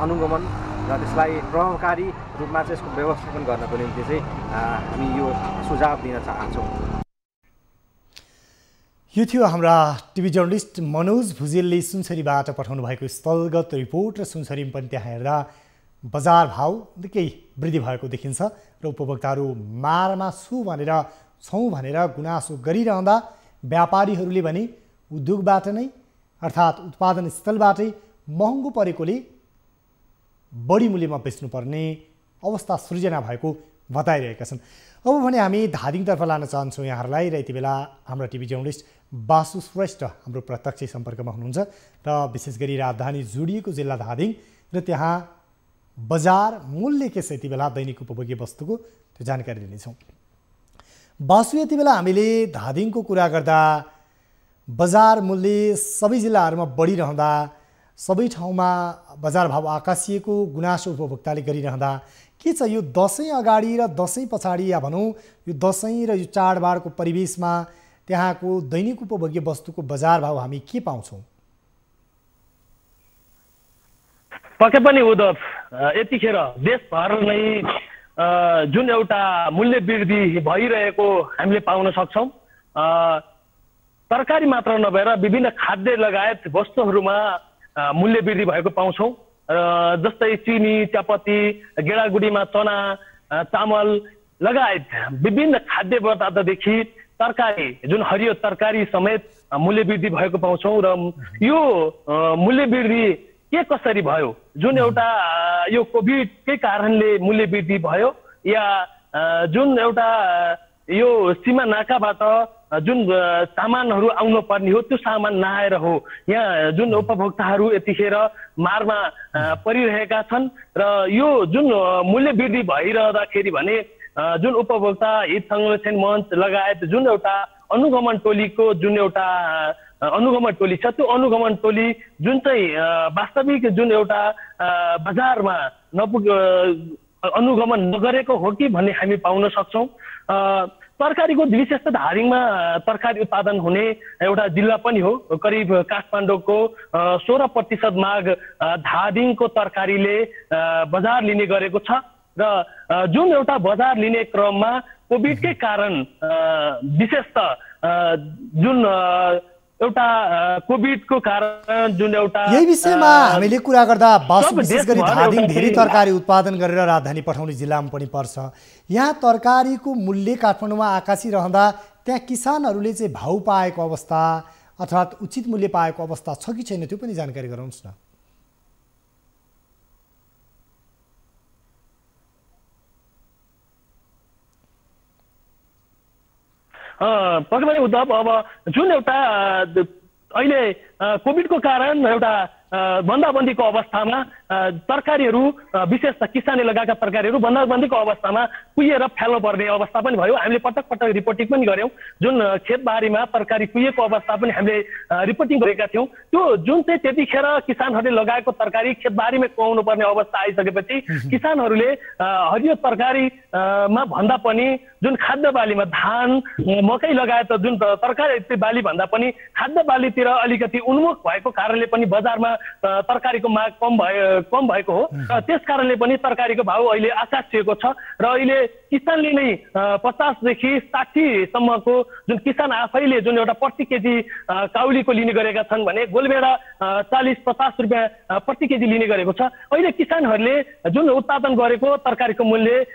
S8: अनुगमन र त्यसलाई प्रभावकारी रूपमा चाहिँ यसको व्यवस्थापन गर्नको निम्ति चाहिँ हामी यो सुझाव दिन चाहन्छौँ।
S1: यो थियो हाम्रा टिभी जर्नलिस्ट मनोज भुजेलले सुनसरीबाट पठाउनु भएको स्थलगत रिपोर्ट र सुनसरीमा पनि त्यहाँ हेर्दा बजार भाउ निकै वृद्धि भएको देखिन्छ र उपभोक्ताहरू मारमा छौँ भनेर गुनासो गरिरहँदा व्यापारीहरूले भने उद्योगबाट नै अर्थात् उत्पादन स्थलबाटै महँगो परेकोले बढी मूल्यमा बेच्नुपर्ने अवस्था सृजना भएको बताइरहेका छन्। अब भने हामी धादिङतर्फ लान चाहन्छौँ यहाँहरूलाई र यति बेला हाम्रा टिभी जर्नलिस्ट बासु श्रेष्ठ हाम्रो प्रत्यक्ष सम्पर्कमा हुनुहुन्छ र विशेष गरी राजधानी जोडिएको जिल्ला धादिङ र त्यहाँ बजार मूल्य के छ यति बेला दैनिक उपभोग्य वस्तुको त्यो जानकारी लिनेछौँ। बासु यति बेला हामीले धादिङको कुरा गर्दा बजार मूल्य सबै जिल्लाहरूमा बढिरहँदा सबै ठाउँमा बजार भाव आकाशिएको गुनासो उपभोक्ताले गरिरहँदा के छ यो दसैँ अगाडि र दसैँ पछाडि या भनौँ यो दसैँ र यो चाडबाडको परिवेशमा त्यहाँको दैनिक उपभोग्य वस्तुको बजार भाव हामी के पाउँछौँ?
S13: पक्कै पनि उद्धव, यतिखेर देशभर नै जुन एउटा मूल्य वृद्धि भइरहेको हामीले पाउन सक्छौँ। तरकारी मात्र नभएर विभिन्न खाद्य लगायत वस्तुहरूमा मूल्य वृद्धि भएको पाउँछौँ। जस्तै चिनी, चियापत्ती, गेडागुडीमा चना, चामल लगायत विभिन्न खाद्य पदार्थदेखि तरकारी जुन हरियो तरकारी समेत मूल्य वृद्धि भएको पाउँछौँ। र यो मूल्य वृद्धि के कसरी भयो? जुन एउटा यो कोभिडकै कारणले मूल्य वृद्धि भयो या जुन एउटा यो सीमा नाकाबाट जुन सामानहरू आउनु पर्ने हो त्यो सामान नआएर हो? यहाँ जुन उपभोक्ताहरू यतिखेर मारमा परिरहेका छन् र यो जुन मूल्य वृद्धि भइरहँदाखेरि भने जुन उपभोक्ता हित संरक्षण मञ्च लगायत जुन एउटा अनुगमन टोलीको जुन एउटा अनुगमन टोली छ त्यो अनुगमन टोली जुन चाहिँ वास्तविक जुन एउटा बजारमा अनुगमन नगरेको हो कि भन्ने हामी पाउन सक्छौँ। तरकारीको विशेष त धादिङमा तरकारी उत्पादन हुने एउटा जिल्ला पनि हो। करिब काठमाडौँको 16% माग धादिङको तरकारीले बजार लिने गरेको छ र जुन एउटा बजार लिने क्रममा कोभिडकै कारण विशेष त जुन एउटा कोभिडको कारण जुन एउटा
S1: यही विषयमा हामीले कुरा गर्दा बासु विशेष गरी धादिङ धेरै तरकारी उत्पादन गरेर राजधानी पठाउने जिल्लामा पनि पर्छ। यहाँ तरकारीको मूल्य काठमाडौँमा आकाशी रहँदा त्यहाँ किसानहरूले चाहिँ भाउ पाएको अवस्था अर्थात् उचित मूल्य पाएको अवस्था छ कि छैन त्यो पनि जानकारी गराउनुहोस् न।
S13: पक्कै पनि उद्धव, अब जुन एउटा अहिले कोभिडको कारण एउटा बन्दाबन्दीको अवस्थामा तरकारीहरू विशेष त किसानले लगाएका तरकारीहरू बन्दाबन्दीको अवस्थामा कुहिएर फ्याल्नु पर्ने अवस्था पनि भयो। हामीले पटक पटक रिपोर्टिङ पनि गऱ्यौँ। जुन खेतबारीमा तरकारी कुहिएको अवस्था पनि हामीले रिपोर्टिङ गरेका थियौँ। त्यो जुन चाहिँ त्यतिखेर किसानहरूले लगाएको तरकारी खेतबारीमा कुहाउनु पर्ने अवस्था आइसकेपछि किसानहरूले हरियो तरकारीमा भन्दा पनि जुन खाद्य बालीमा धान मकै लगायत जुन तरकारी बाली भन्दा पनि खाद्य बालीतिर अलिकति उन्मुख भएको कारणले पनि बजारमा तरकारीको माग कम भएको हो। त्यस कारणले पनि तरकारीको भाउ अहिले आकाशिएको छ र अहिले किसानले नै 50 देखि 60 सम्मको जुन किसान आफैले जुन एउटा प्रति केजी काउलीको लिने गरेका छन् भने गोलभेडा 40-50 रुपियाँ प्रति केजी लिने गरेको छ। अहिले किसानहरूले जुन उत्पादन गरेको तरकारीको मूल्य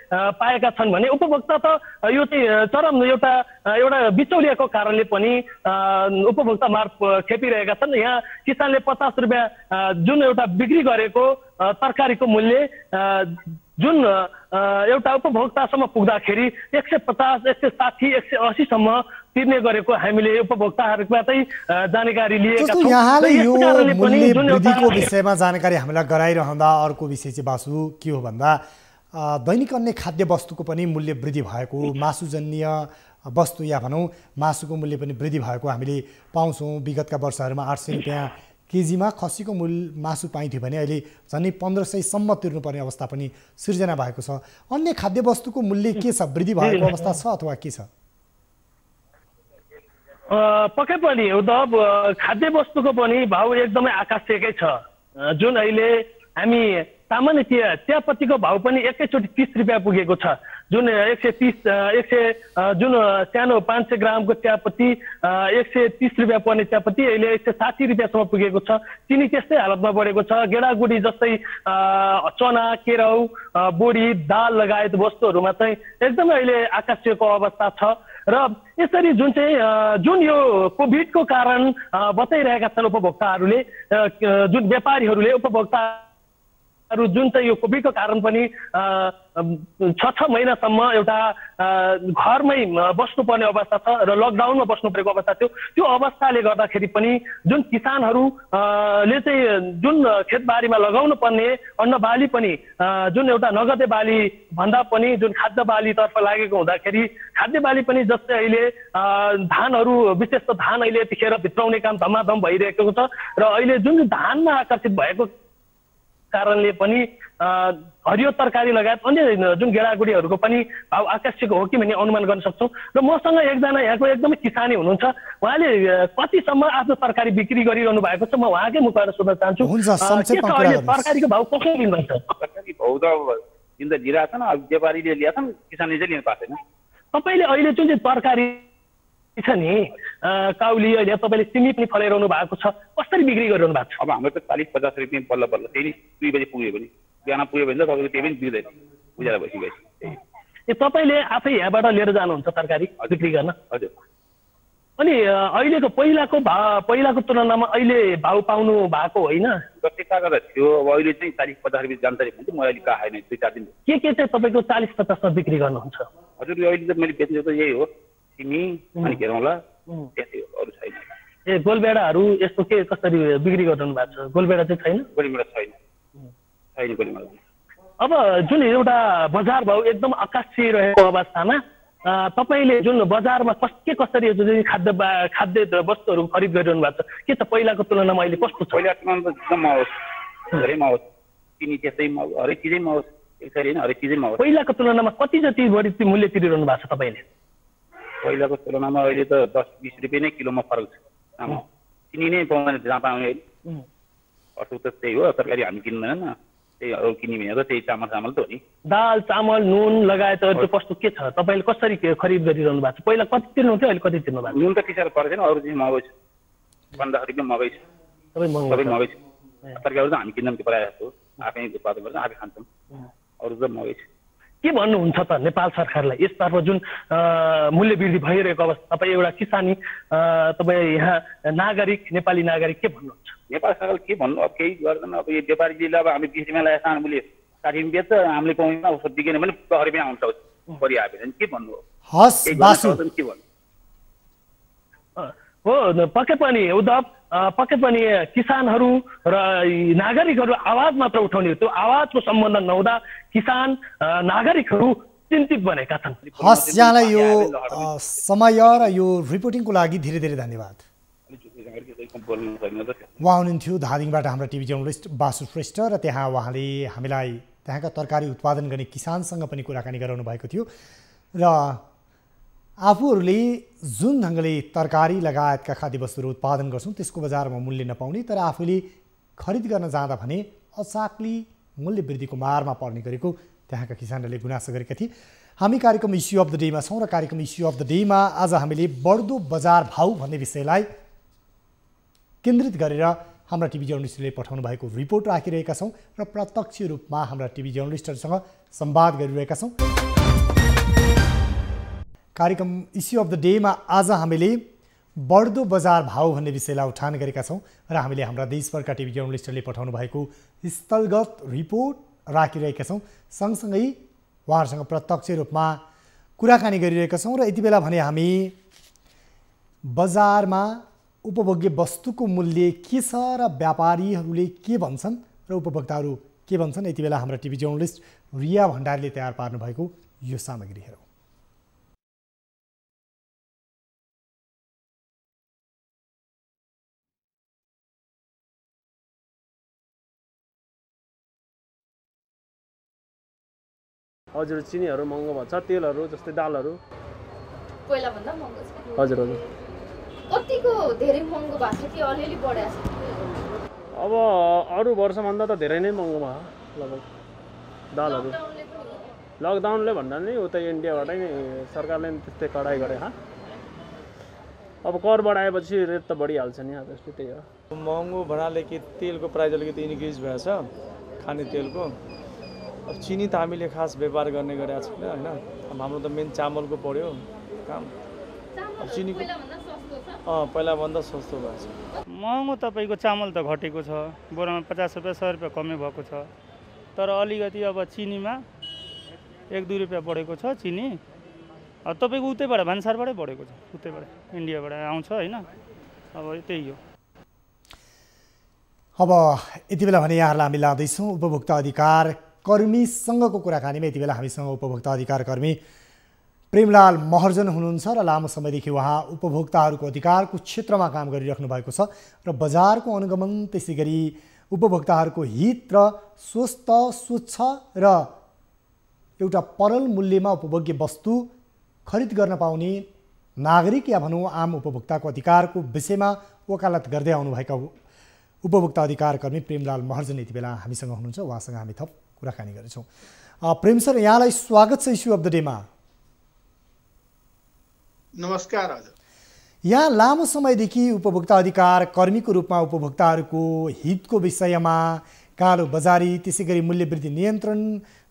S13: पाएका छन् भने उपभोक्ता त यो चाहिँ चरम एउटा बिचौलियाको कारणले पनि उपभोक्ता मार खेपिरहेका छन्। यहाँ किसानले 50 रुपियाँ जुन एउटा बिक्री गरेको तरकारीको मूल्य जुन एउटा उपभोक्तासम्म पुग्दाखेरि 150, 160, 180 सम्म तिर्ने गरेको हामीले उपभोक्ताहरूबाटै जानकारी लिएका छौँ।
S1: यहाँले यो मूल्य वृद्धिको विषयमा जानकारी हामीलाई गराइरहँदा अर्को विषय चाहिँ बासु के हो भन्दा दैनिक अन्य खाद्य वस्तुको पनि मूल्य वृद्धि भएको, मासुजन्य वस्तु या भनौँ मासुको मूल्य पनि वृद्धि भएको हामीले पाउँछौँ। विगतका वर्षहरूमा 800 रुपियाँ केजीमा खसीको मासु पाइन्थ्यो भने अहिले झन्डै 1500 सम्म तिर्नुपर्ने अवस्था पनि सिर्जना भएको छ। अन्य खाद्य वस्तुको मूल्य के छ, वृद्धि भएको अवस्था छ अथवा के छ?
S13: पक्कै पनि उद्धव, खाद्य वस्तुको पनि भाउ एकदमै आकाशिएकै छ। जुन अहिले हामी सामान्य चियापत्तीको भाउ पनि एकैचोटि 30 रुपियाँ पुगेको छ। जुन 130 जुन सानो 500 ग्रामको चियापत्ती 130 रुपियाँ पर्ने चियापत्ती अहिले 160 रुपियाँसम्म पुगेको छ। चिनी त्यस्तै हालतमा बढेको छ। गेडागुडी जस्तै चना, केराउ, बोडी, दाल लगायत वस्तुहरूमा चाहिँ एकदमै अहिले आकाश छुएको अवस्था छ। र यसरी जुन यो कोभिडको कारण बताइरहेका छन् उपभोक्ताहरूले, जुन व्यापारीहरूले जुन चाहिँ यो कोभिडको कारण पनि 6 महिनासम्म एउटा घरमै बस्नुपर्ने अवस्था छ र लकडाउनमा बस्नु परेको अवस्था थियो। त्यो अवस्थाले गर्दाखेरि पनि जुन किसानहरूले चाहिँ जुन खेतबारीमा लगाउनु पर्ने अन्न बाली पनि जुन एउटा नगदे बाली भन्दा पनि जुन खाद्य बालीतर्फ लागेको हुँदाखेरि खाद्य बाली पनि जस्तै अहिले धानहरू, विशेष त धान अहिले यतिखेर भित्राउने काम धमाधम भइरहेको छ र अहिले जुन धानमा आकर्षित भएको कारणले पनि हरियो तरकारी लगायत अन्य जुन गेडागुडीहरूको पनि भाउ आकाशिएको हो कि भन्ने अनुमान गर्न सक्छौँ। र मसँग एकजना यहाँको एकदमै किसानी हुनुहुन्छ, उहाँले कतिसम्म आफ्नो तरकारी बिक्री गरिरहनु भएको छ, म उहाँकै मुखबाट सोध्न चाहन्छु। तरकारीको भाउ कसरी लिनुहुन्छ?
S14: तरकारी भाउ त दिन त दिइरहेको छन्, अब व्यापारीले ल्याएको छन्, किसानले चाहिँ लिनु पाएको छैन।
S13: तपाईँले अहिले जुन चाहिँ तरकारी छ नि काउली, अहिले तपाईँले सिमी पनि फलाइरहनु भएको छ, कसरी बिक्री गरिरहनु भएको छ?
S14: अब हाम्रो त 40-50 रुपियाँ बल्ल बल्ल, त्यही 2 बजे पुग्यो भने बिहान पुग्यो भने त तपाईँको त्यही पनि बिग्दैन, उज्यालो भइसकेपछि।
S13: तपाईँले आफै यहाँबाट लिएर जानुहुन्छ तरकारी बिक्री गर्न?
S14: हजुर।
S13: अनि अहिलेको पहिलाको तुलनामा अहिले भाउ पाउनु भएको होइन?
S14: जस्तै कागज थियो, अब अहिले चाहिँ 40-50 रुपियाँ जानकारी हुन्छ। म अहिले कहाँ छैन, 2-4 दिन।
S13: के चाहिँ तपाईँको 40-50मा बिक्री गर्नुहुन्छ?
S14: हजुर, अहिले त मैले बेच्ने त यही हो, सिमी अनि घेरौँला, त्यति हो, अरू छैन।
S13: गोलबेडाहरू यस्तो के कसरी बिक्री गरिरहनु भएको छ? गोलबेडा चाहिँ छैन?
S14: गोलबेडा छैन गोलबेडा।
S13: अब जुन एउटा बजार भाउ एकदम आकाशिरहेको अवस्थामा तपाईँले जुन बजारमा कसरी खाद्य वस्तुहरू खरिद गरिरहनु भएको छ, के त पहिलाको तुलनामा अहिले कस्तो छ?
S14: पहिलाको तुलनामा त एकदम महँगो, धेरै महँगो, चिनी त्यस्तै महँगो, हरेक चिजै महँगो, यसरी होइन हरेक चिजै महँगो।
S13: पहिलाको तुलनामा कति जति बढी मूल्य तिरिरहनु भएको छ तपाईँले?
S14: पहिलाको तुलनामा अहिले त 10-20 रुपियाँ नै किलोमा फरक छ। चिनी नै पाउँदैन जहाँ पाउने, अरू त त्यही हो, तरकारी हामी किन्दैन, त्यही अरू किन्ने भने त त्यही चामल त हो नि।
S13: दाल, चामल, नुन लगायत कस्तो के छ? तपाईँले कसरी खरिद गरिरहनु भएको छ? पहिला कति तिर्नुहुन्थ्यो, अहिले कति तिर्नु भएको?
S14: नुन त किसार परेको छैन, अरू चाहिँ महँगो छ, 15 रुपियाँ महँगै छ, सबै महँगै छ। तरकारीहरू त हामी किन्दैनौँ, प्रायः जस्तो आफै उत्पादन गर्छौँ, आफै खान्छौँ, अरू त महँगै छ।
S13: के भन्नुहुन्छ त नेपाल सरकारलाई यसतर्फ जुन मूल्य वृद्धि भइरहेको अवस्था? तपाईँ एउटा किसानी, तपाईँ यहाँ नागरिक, नेपाली नागरिक, के भन्नुहुन्छ?
S14: नेपाल सरकार के भन्नु, अब केही गर्दैन। अब यो व्यापारीले अब हामी 20 रुपियाँ लगाएर सानो मूल्य 60 रुपियाँ बेच्छ, हामीले पाउँदैन, उसो बिकेन भने 10 रुपियाँ आउँछ, परिआयो भने के भन्नु
S1: के
S14: भन्नु
S13: हो? पक्कै पनि उद्धव, पक्कै पनि किसानहरू र नागरिकहरू आवाज मात्र उठाउने, त्यो आवाजको सम्बन्ध नहुँदा किसान नागरिकहरू चिन्तित बनेका छन्।
S1: हस्, यहाँलाई यो समय र यो रिपोर्टिङको लागि धेरै धेरै धन्यवाद। उहाँ हुनुहुन्थ्यो धादिङबाट हाम्रा टिभी जर्नलिस्ट बासु श्रेष्ठ, र त्यहाँ उहाँले हामीलाई त्यहाँका तरकारी उत्पादन गर्ने किसानसँग पनि कुराकानी गराउनु भएको थियो र आफूहरूले जुन ढङ्गले तरकारी लगायतका खाद्यवस्तुहरू उत्पादन गर्छौँ त्यसको बजारमा मूल्य नपाउने, तर आफूले खरिद गर्न जाँदा भने अचाक्ली मूल्य वृद्धिको मारमा पर्ने गरेको त्यहाँका किसानहरूले गुनासो गरेका थिए। हामी कार्यक्रम इस्यु अफ द डेमा छौँ र कार्यक्रम इस्यु अफ द डेमा आज हामीले बढ्दो बजार भाउ भन्ने विषयलाई केन्द्रित गरेर हाम्रा टिभी जर्नलिस्टले पठाउनु भएको रिपोर्ट राखिरहेका छौँ र प्रत्यक्ष रूपमा हाम्रा टिभी जर्नलिस्टहरूसँग संवाद गरिरहेका छौँ। कार्यक्रम इस्यु अफ द डेमा आज हामीले बढ्दो बजार भाउ भन्ने विषयलाई उठान गरेका छौँ र हामीले हाम्रा देशभरका टिभी जर्नलिस्टहरूले पठाउनु भएको स्थलगत रिपोर्ट राखिरहेका छौँ। सँगसँगै उहाँहरूसँग प्रत्यक्ष रूपमा कुराकानी गरिरहेका छौँ र यति बेला भने हामी बजारमा उपभोग्य वस्तुको मूल्य के छ र व्यापारीहरूले के भन्छन् र उपभोक्ताहरू के भन्छन्, यति बेला हाम्रा टिभी जर्नलिस्ट रिया भण्डारीले तयार पार्नु भएको यो सामग्री हेरौँ।
S11: हजुर, चिनीहरू महँगो भन्छ, तेलहरू जस्तै दालहरू
S15: पहिला भन्दा महँगो छ।
S11: हजुर हजुर।
S15: कतिको धेरै महँगो भएको छ कि अलिअलि बढेको छ?
S16: अब अरू वर्षभन्दा त धेरै नै महँगो भयो लगभग दालहरू। लकडाउनले भन्दा नि उता इन्डियाबाटै नै सरकारले त्यस्तै कडाइ गरे। अब कर बढाएपछि रेट त बढिहाल्छ नि, त्यस्तै त्यही हो।
S11: महँगो भन्नाले कि तेलको प्राइस अलिकति इन्क्रिज भएछ, खाने तेलको। अब चिनी त हामीले खास व्यापार गर्ने गरेका छैन होइन। अब हाम्रो त मेन चामलको पऱ्यो काम। अब चिनीको पहिलाभन्दा सस्तो भएछ।
S17: महँगो तपाईँको चामल त घटेको छ, बोरामा 50 रुपियाँ 100 रुपियाँ कमै भएको छ। तर अलिकति अब चिनीमा 1-2 रुपियाँ बढेको छ चिनी। अब तपाईँको उतैबाट भान्सारबाटै बढेको छ, उतैबाट इन्डियाबाट आउँछ होइन। अब त्यही हो।
S1: अब यति बेला भने यहाँहरूलाई हामी लाँदैछौँ उपभोक्ता अधिकार कर्मीसँगको कुराकानीमा। यति बेला हामीसँग उपभोक्ता अधिकार कर्मी प्रेमलाल महर्जन हुनुहुन्छ र लामो समयदेखि उहाँ उपभोक्ताहरूको अधिकारको क्षेत्रमा काम गरिराख्नु भएको छ र बजारको अनुगमन, त्यसै गरी उपभोक्ताहरूको हित र स्वस्थ, स्वच्छ र एउटा परल मूल्यमा उपभोग्य वस्तु खरिद गर्न पाउने नागरिक या भनौँ आम उपभोक्ताको अधिकारको विषयमा वकालत गर्दै आउनुभएका उपभोक्ता अधिकार कर्मी प्रेमलाल महर्जन यति बेला हामीसँग हुनुहुन्छ। उहाँसँग हामी थप कुराकानी गर्छौँ। प्रेम सर, यहाँलाई स्वागत छ इस्यु अफ द डेमा।
S18: नमस्कार हजुर।
S1: यहाँ लामो समयदेखि उपभोक्ता अधिकार कर्मीको रूपमा उपभोक्ताहरूको हितको विषयमा, कालो बजारी, त्यसै गरी मूल्यवृद्धि नियन्त्रण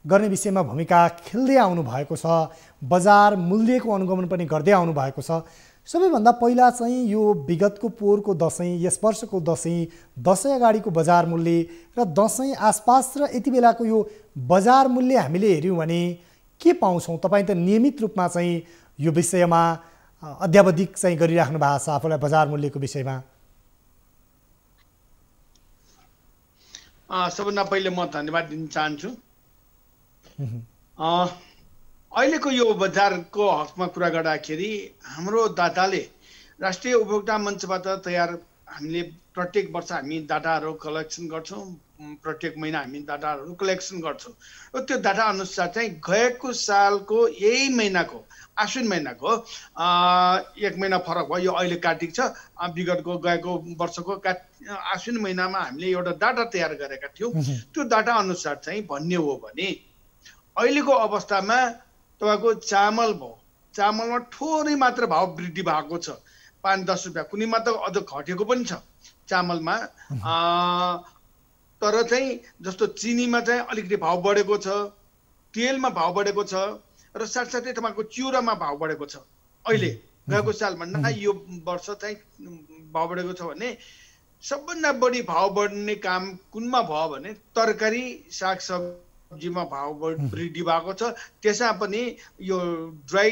S1: गर्ने विषयमा भूमिका खेल्दै आउनु भएको छ। बजार मूल्यको अनुगमन पनि गर्दै आउनु भएको छ। सबैभन्दा पहिला चाहिँ यो विगतको पोहोरको दसैँ, यस वर्षको दसैँ अगाडिको बजार मूल्य र दसैँ आसपास र यति बेलाको यो बजार मूल्य हामीले हेऱ्यौँ भने के पाउँछौँ? तपाईँ त नियमित रूपमा चाहिँ यो विषयमा अध्यावधिक चाहिँ गरिराख्नु भएको छ आफूलाई बजार मूल्यको विषयमा।
S18: सबभन्दा पहिले म धन्यवाद दिन चाहन्छु। अहिलेको यो बजारको हकमा कुरा गर्दाखेरि हाम्रो डाटाले राष्ट्रिय उपभोक्ता मञ्चबाट तयार, हामीले प्रत्येक वर्ष हामी डाटाहरू कलेक्सन गर्छौँ, प्रत्येक महिना हामी डाटाहरू कलेक्सन गर्छौँ र त्यो डाटा अनुसार चाहिँ गएको सालको यही महिनाको आश्विन महिनाको 1 महिना फरक भयो। यो अहिले कार्तिक छ, विगतको गएको वर्षको आश्विन महिनामा हामीले एउटा डाटा तयार गरेका थियौँ। त्यो डाटा अनुसार चाहिँ भन्ने हो भने अहिलेको अवस्थामा तपाईँको चामल भयो, चामलमा थोरै मात्र भाव वृद्धि भएको छ, 5-10 रुपियाँ, कुनैमा त अझ घटेको पनि छ चामलमा। तर चाहिँ जस्तो चिनीमा चाहिँ अलिकति भाव बढेको छ, तेलमा भाव बढेको छ र साथसाथै तपाईँको चिउरामा भाव बढेको छ। अहिले गएको सालभन्दा यो वर्ष चाहिँ भाव बढेको छ भने सबभन्दा बढी भाव बढ्ने काम कुनमा भयो भने तरकारी सागसब्जीमा भाव वृद्धि भएको छ। त्यसमा पनि यो ड्राई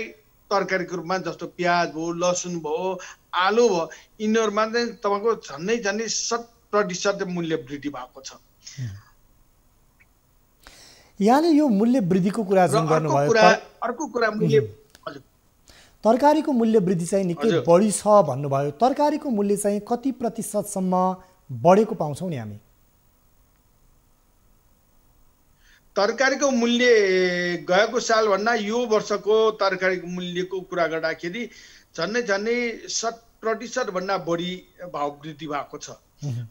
S18: तरकारीको रूपमा जस्तो प्याज भयो, लसुन भयो, आलु भयो, यिनीहरूमा चाहिँ तपाईँको झन्डै 7% मूल्य वृद्धि भएको छ।
S1: यहाँले यो मूल्य वृद्धिको कुरा जुन गर्नुभयो,
S18: अर्को कुरा मूल्य
S1: तरकारीको मूल्य वृद्धि चाहिँ निकै बढी छ भन्नुभयो। तरकारीको मूल्य चाहिँ कति प्रतिशतसम्म बढेको पाउँछौँ नि हामी?
S18: तरकारीको मूल्य गएको सालभन्दा यो वर्षको तरकारीको मूल्यको कुरा गर्दाखेरि झन्डै 7% भन्दा बढी भाव वृद्धि भएको छ।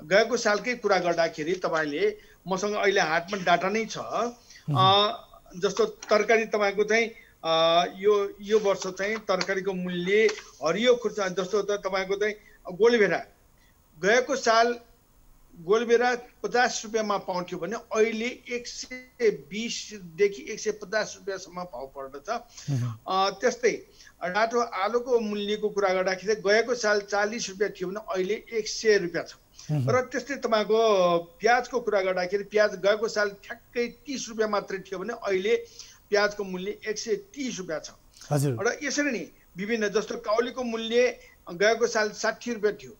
S18: गएको सालकै कुरा गर्दाखेरि तपाईँले मसँग अहिले हातमा डाटा नै छ। जस्तो तरकारी तपाईँको चाहिँ यो वर्ष चाहिँ तरकारीको मूल्य हरियो खुर्सानी जस्तो त तपाईँको चाहिँ गोलभेडा गएको साल गोलभेडा 50 रुपियाँमा पाउँथ्यो भने अहिले 120 देखि 150 रुपियाँसम्म भाव पर्दछ। त्यस्तै रातो आलुको मूल्यको कुरा गर्दाखेरि गएको साल 40 रुपियाँ थियो भने अहिले 100 रुपियाँ छ। र त्यस्तै तपाईँको प्याजको कुरा गर्दाखेरि प्याज गएको साल ठ्याक्कै 30 रुपियाँ मात्रै थियो भने अहिले प्याजको मूल्य 130 रुपियाँ छ। र यसरी नै विभिन्न जस्तो काउलीको मूल्य गएको साल 60 रुपियाँ थियो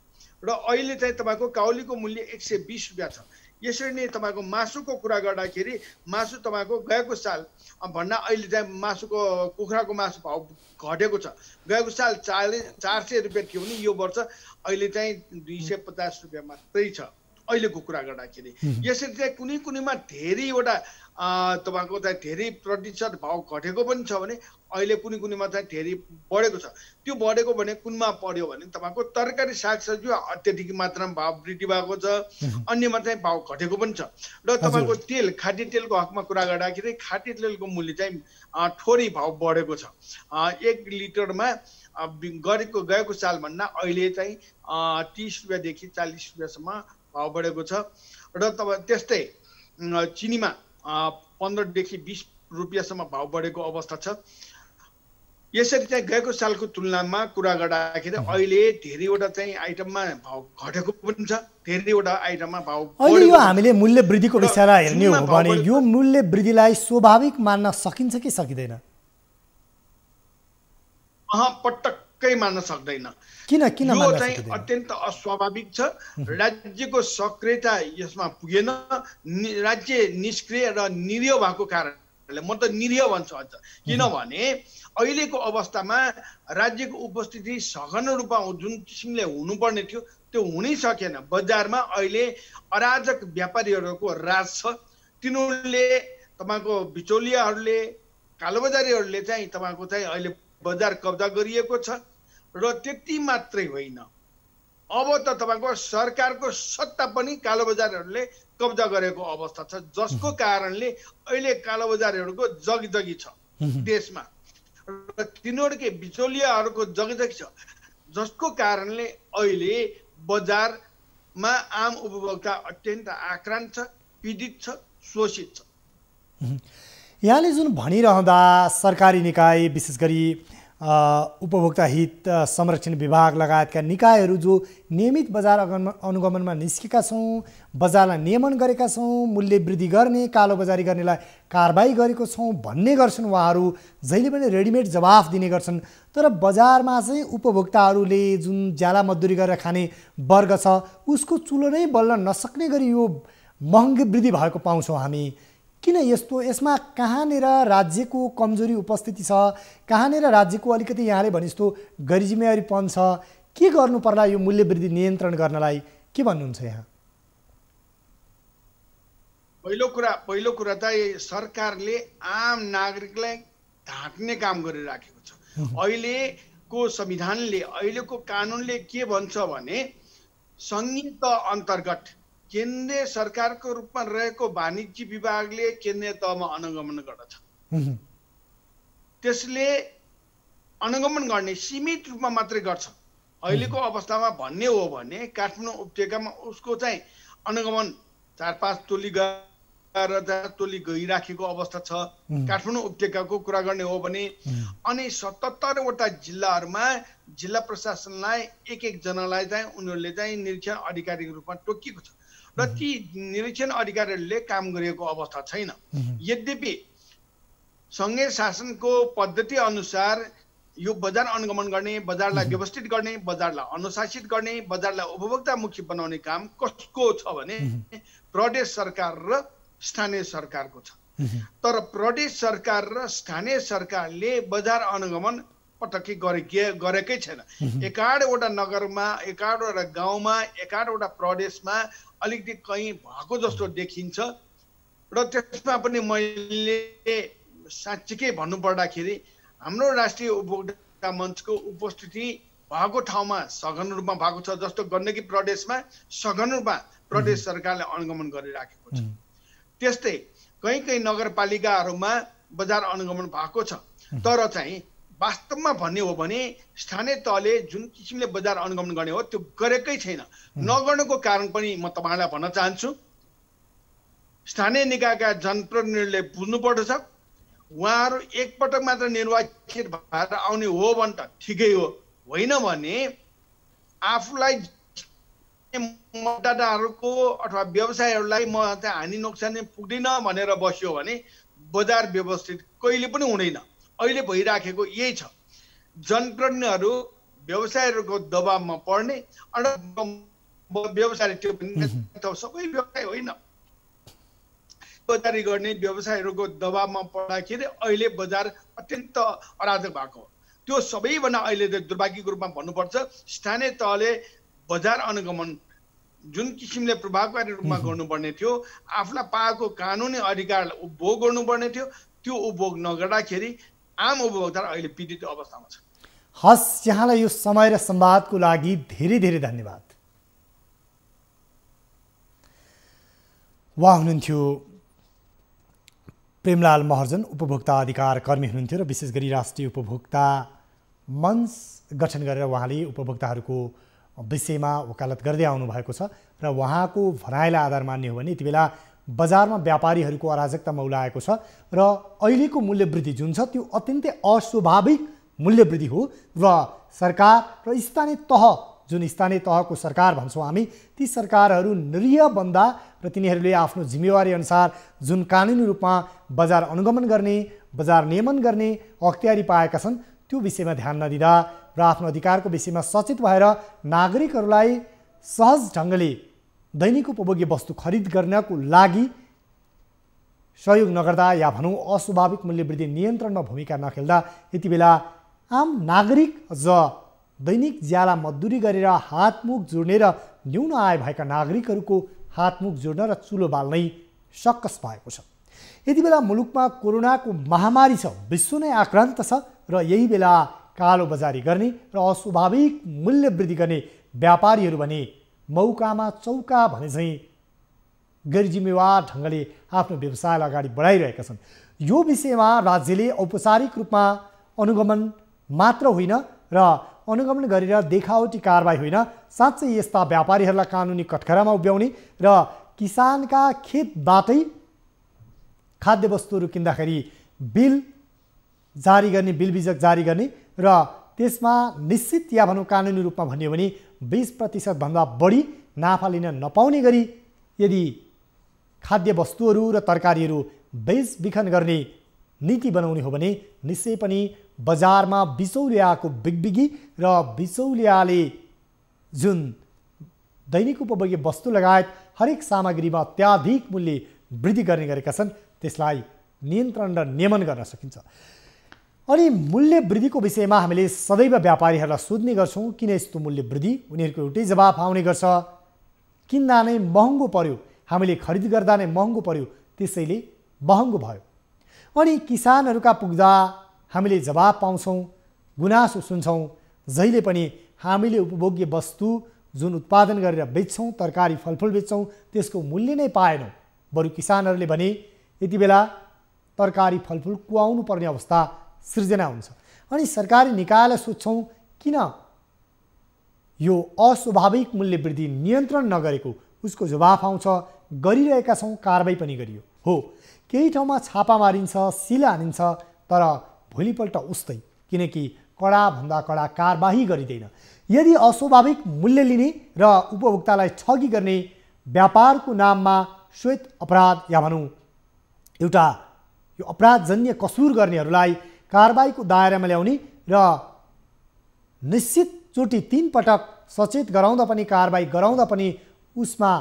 S18: र अहिले चाहिँ तपाईँको काउलीको मूल्य 120 रुपियाँ छ। यसरी नै तपाईँको मासुको कुरा गर्दाखेरि मासु तपाईँको गएको साल भन्दा अहिले चाहिँ मासुको कुखुराको मासु भाउ घटेको छ। गएको साल 400 रुपियाँ थियो भने यो वर्ष अहिले चाहिँ 250 रुपियाँ मात्रै छ अहिलेको कुरा गर्दाखेरि। यसरी चाहिँ कुनैमा धेरैवटा तपाईँको चाहिँ धेरै प्रतिशत भाउ घटेको पनि छ भने अहिले कुनैमा चाहिँ धेरै बढेको छ। त्यो बढेको भने कुनमा पर्यो भने तपाईँको तरकारी सागसब्जी अत्याधिक मात्रामा भाव वृद्धि भएको छ, अन्यमा चाहिँ भाउ घटेको पनि छ। र तपाईँको तेल, खाद्य तेलको हकमा कुरा गर्दाखेरि खाद्य तेलको मूल्य चाहिँ थोरै भाउ बढेको छ। 1 लिटरमा गएको सालभन्दा अहिले चाहिँ 30 रुपियाँदेखि 40 रुपियाँसम्म भाउ बढेको छ। र तपाईँ त्यस्तै चिनीमा 15 देखि 20 रुपियाँसम्म भाउ बढेको अवस्था छ। यसरी चाहिँ गएको सालको तुलनामा कुरा गर्दाखेरि अहिले धेरैवटा चाहिँ आइटममा भाउ घटेको पनि छ, धेरैवटा आइटममा भाउ
S1: अहिले यो हामीले मूल्य वृद्धिको विषयलाई हेर्ने हो भने यो मूल्य वृद्धिलाई स्वाभाविक मान्न सकिन्छ कि सकिँदैन?
S18: पटक्कै मान्न सक्दैन।
S1: किन
S18: यो चाहिँ अत्यन्त अस्वाभाविक छ। राज्यको सक्रियता यसमा पुगेन, राज्य निष्क्रिय र निरीह भएको कारणले, म त निरीह भन्छु अझ, किनभने अहिलेको अवस्थामा राज्यको उपस्थिति सघन रूपमा जुन किसिमले हुनुपर्ने थियो त्यो हुनै सकेन। बजारमा अहिले अराजक व्यापारीहरूको राज छ। तिनीहरूले तपाईँको बिचौलियाहरूले, कालोबजारीहरूले चाहिँ तपाईँको चाहिँ अहिले बजार कब्जा गरिएको छ। र त्यति मात्रै होइन, अब त तपाईँको सरकारको सत्ता पनि कालोबजारीहरूले कब्जा गरेको अवस्था छ, जसको कारणले अहिले कालोबजारीहरूको जगजगी छ देशमा र तिनीहरूकै बिचौलियाहरूको जगजगी छ, जसको कारणले अहिले बजारमा आम उपभोक्ता अत्यन्त आक्रान्त छ, पीडित छ, शोषित छ।
S1: यहाँले जुन भनिरहँदा सरकारी निकाय, विशेष गरी उपभोक्ता हित संरक्षण विभाग लगायतका निकायहरू जो नियमित बजार अनुगमनमा निस्केका छौँ, बजारलाई नियमन गरेका छौँ, मूल्य वृद्धि गर्ने, कालोबजारी गर्नेलाई कारबाही गरेको छौँ भन्ने गर्छन्। उहाँहरू जहिले पनि रेडिमेड जवाफ दिने गर्छन्। तर बजारमा चाहिँ उपभोक्ताहरूले जुन ज्याला मजदुरी गरेर खाने वर्ग छ उसको चुलो नै बल्न नसक्ने गरी यो महँगी वृद्धि भएको पाउँछौँ हामी। किन यस्तो? यसमा कहाँनिर राज्यको कमजोरी उपस्थिति छ, कहाँनिर राज्यको अलिकति यहाँले भने जस्तो गैरजिम्मेवारीपन छ? के गर्नु पर्ला यो मूल्य वृद्धि नियन्त्रण गर्नलाई? के भन्नुहुन्छ यहाँ?
S18: पहिलो कुरा त सरकारले आम नागरिकलाई ढाँट्ने काम गरिराखेको छ। अहिलेको संविधानले, अहिलेको कानुनले के भन्छ भने संहित अन्तर्गत केन्द्रीय सरकारको रूपमा रहेको वाणिज्य विभागले केन्द्रीय तहमा अनुगमन गर्दछ। त्यसले अनुगमन गर्ने सीमित रूपमा मात्रै गर्छ। अहिलेको अवस्थामा भन्ने हो भने काठमाडौँ उपत्यकामा उसको चाहिँ अनुगमन 4-5 तोली गएर 10 तोली गइराखेको अवस्था छ। काठमाडौँ उपत्यकाको कुरा गर्ने हो भने अनि 77 वटा जिल्लाहरूमा जिल्ला प्रशासनलाई एक जनालाई चाहिँ उनीहरूले चाहिँ निरीक्षण अधिकारीको रूपमा तोकिएको छ र ती निरीक्षण अधिकारीहरूले काम गरेको अवस्था छैन। यद्यपि सङ्घीय शासनको पद्धति अनुसार यो बजार अनुगमन गर्ने, बजारलाई व्यवस्थित गर्ने, बजारलाई अनुशासित गर्ने, बजारलाई उपभोक्तामुखी बनाउने काम कसको छ भने प्रदेश सरकार र स्थानीय सरकारको छ। तर प्रदेश सरकार र स्थानीय सरकारले बजार अनुगमन पटक्कै गरेकै छैन। 11वटा नगरमा, 11वटा गाउँमा, 11वटा प्रदेशमा अलिकति कहीँ भएको जस्तो देखिन्छ र त्यसमा पनि मैले साँच्चीकै भन्नुपर्दाखेरि हाम्रो राष्ट्रिय उपभोक्ता मञ्चको उपस्थिति भएको ठाउँमा सघन रूपमा भएको छ। जस्तो गण्डकी प्रदेशमा सघन रूपमा प्रदेश सरकारले अनुगमन गरिराखेको छ। त्यस्तै कहीँ नगरपालिकाहरूमा बजार अनुगमन भएको छ। तर चाहिँ वास्तवमा भन्ने हो भने स्थानीय तहले जुन किसिमले बजार अनुगमन गर्ने हो त्यो गरेकै छैन। नगर्नुको कारण पनि म तपाईँलाई भन्न चाहन्छु, स्थानीय निकायका जनप्रतिनिधिहरूले बुझ्नुपर्दछ। उहाँहरू एकपटक मात्र निर्वाचित भएर आउने हो भने त ठिकै हो, होइन भने आफूलाई मतदाताहरूको अथवा व्यवसायहरूलाई म चाहिँ हानि नोक्सानी पुग्दैन भनेर बस्यो भने बजार व्यवस्थित कहिले पनि हुँदैन। अहिले भइराखेको यही छ। जनप्रतिनिधिहरू व्यवसायहरूको दबावमा पर्ने, व्यवसाय त्यो सबै व्यवसाय होइन, बजारी गर्ने व्यवसायहरूको दबावमा पर्दाखेरि अहिले बजार अत्यन्त अराजक भएको हो। त्यो सबैभन्दा अहिले चाहिँ दुर्भाग्यको रूपमा भन्नुपर्छ स्थानीय तहले बजार अनुगमन जुन किसिमले प्रभावकारी रूपमा गर्नुपर्ने थियो, आफूलाई पाएको कानुनी अधिकार उपभोग गर्नुपर्ने थियो, त्यो उपभोग नगर्दाखेरि आम उपभोक्ता अहिले पीडित अवस्थामा छ।
S1: हस्, यहाँलाई यो समय र संवादको लागि धेरै धेरै धन्यवाद। उहाँ हुनुहुन्थ्यो प्रेमलाल महर्जन, उपभोक्ता अधिकार कर्मी हुनुहुन्थ्यो र विशेष गरी राष्ट्रिय उपभोक्ता मञ्च गठन गरेर उहाँले उपभोक्ताहरूको विषयमा वकालत गर्दै आउनुभएको छ र उहाँको भनाइलाई आधार मान्ने हो भने यति बेला बजारमा व्यापारीहरूको अराजकता मौलाएको छ र अहिलेको मूल्यवृद्धि जुन छ त्यो अत्यन्तै अस्वाभाविक मूल्यवृद्धि हो र सरकार र स्थानीय तह, जुन स्थानीय तहको सरकार भन्छौँ हामी, ती सरकारहरू निरीह बन्दा र तिनीहरूले आफ्नो जिम्मेवारी अनुसार जुन कानुनी रूपमा बजार अनुगमन गर्ने, बजार नियमन गर्ने अख्तियारी पाएका छन् त्यो विषयमा ध्यान नदिँदा र आफ्नो अधिकारको विषयमा सचेत भएर नागरिकहरूलाई सहज ढङ्गले दैनिक उपभोग्य वस्तु खरिद गर्नको लागि सहयोग नगर्दा या भनौँ अस्वाभाविक मूल्यवृद्धि नियन्त्रणमा भूमिका नखेल्दा यति बेला आम नागरिक अझ दैनिक ज्याला मजदुरी गरेर हातमुख जोड्ने र न्यून आय भएका नागरिकहरूको हातमुख जोड्न र चुलो बाल्नै सक्कस भएको छ। यति बेला मुलुकमा कोरोनाको महामारी छ, विश्व नै आक्रान्त छ र यही बेला कालोबजारी गर्ने र अस्वाभाविक मूल्य वृद्धि गर्ने व्यापारीहरू भने मौकामा चौका भने चाहिँ गैरजिम्मेवार ढङ्गले आफ्नो व्यवसायलाई अगाडि बढाइरहेका छन्। यो विषयमा राज्यले औपचारिक रूपमा अनुगमन मात्र होइन र अनुगमन गरेर देखावटी कारबाही होइन, साँच्चै यस्ता व्यापारीहरूलाई कानुनी कठघरामा उभ्याउने र किसानका खेतबाटै खाद्य वस्तुहरू किन्दाखेरि बिल जारी गर्ने, बिल बिजक जारी गर्ने र त्यसमा निश्चित या भनौँ कानुनी रूपमा भनियो भने 20% भन्दा बढी नाफा लिन नपाउने गरी यदि खाद्य वस्तुहरू र तरकारीहरू बेचबिखन गर्ने नीति बनाउने हो भने निश्चय पनि बजारमा बिचौलियाको बिगबिगी र बिचौलियाले जुन दैनिक उपभोग्य वस्तु लगायत हरेक सामग्रीमा अत्याधिक मूल्य वृद्धि गर्ने गरेका छन्, त्यसलाई नियन्त्रण र नियमन गर्न सकिन्छ। अनि मूल्य वृद्धिको विषयमा हामीले सदैव व्यापारीहरूलाई सोध्ने गर्छौँ, किन यस्तो मूल्य वृद्धि? उनीहरूको एउटै जवाफ आउने गर्छ, किन्दा नै महँगो पर्यो, हामीले खरिद गर्दा नै महँगो पर्यो, त्यसैले महँगो भयो। अनि किसानहरूका पुग्दा हामीले जवाब पाउँछौँ, गुनासो सुन्छौँ, जहिले पनि हामीले उपभोग्य वस्तु जुन उत्पादन गरेर बेच्छौँ, तरकारी फलफुल बेच्छौँ, त्यसको मूल्य नै पाएनौँ। बरु किसानहरूले भने यति बेला तरकारी फलफुल कुवाउनु पर्ने अवस्था सृजना हुन्छ। अनि सरकारी निकायलाई सोध्छौँ किन यो अस्वाभाविक मूल्य वृद्धि नियन्त्रण नगरेको? उसको जवाफ आउँछ, गरिरहेका छौँ, कारबाही पनि गरियो। हो, केही ठाउँमा छापा मारिन्छ, सिला हानिन्छ, तर भोलिपल्ट उस्तै, किनकि कडाभन्दा कडा कारबाही गरिँदैन। यदि अस्वाभाविक मूल्य लिने र उपभोक्तालाई ठगी गर्ने व्यापारको नाममा श्वेत अपराध या भनौँ एउटा यो अपराधजन्य कसुर गर्नेहरूलाई कारबाहीको दायरामा ल्याउने र निश्चितचोटि 3 पटक सचेत गराउँदा पनि, कारबाही गराउँदा पनि उसमा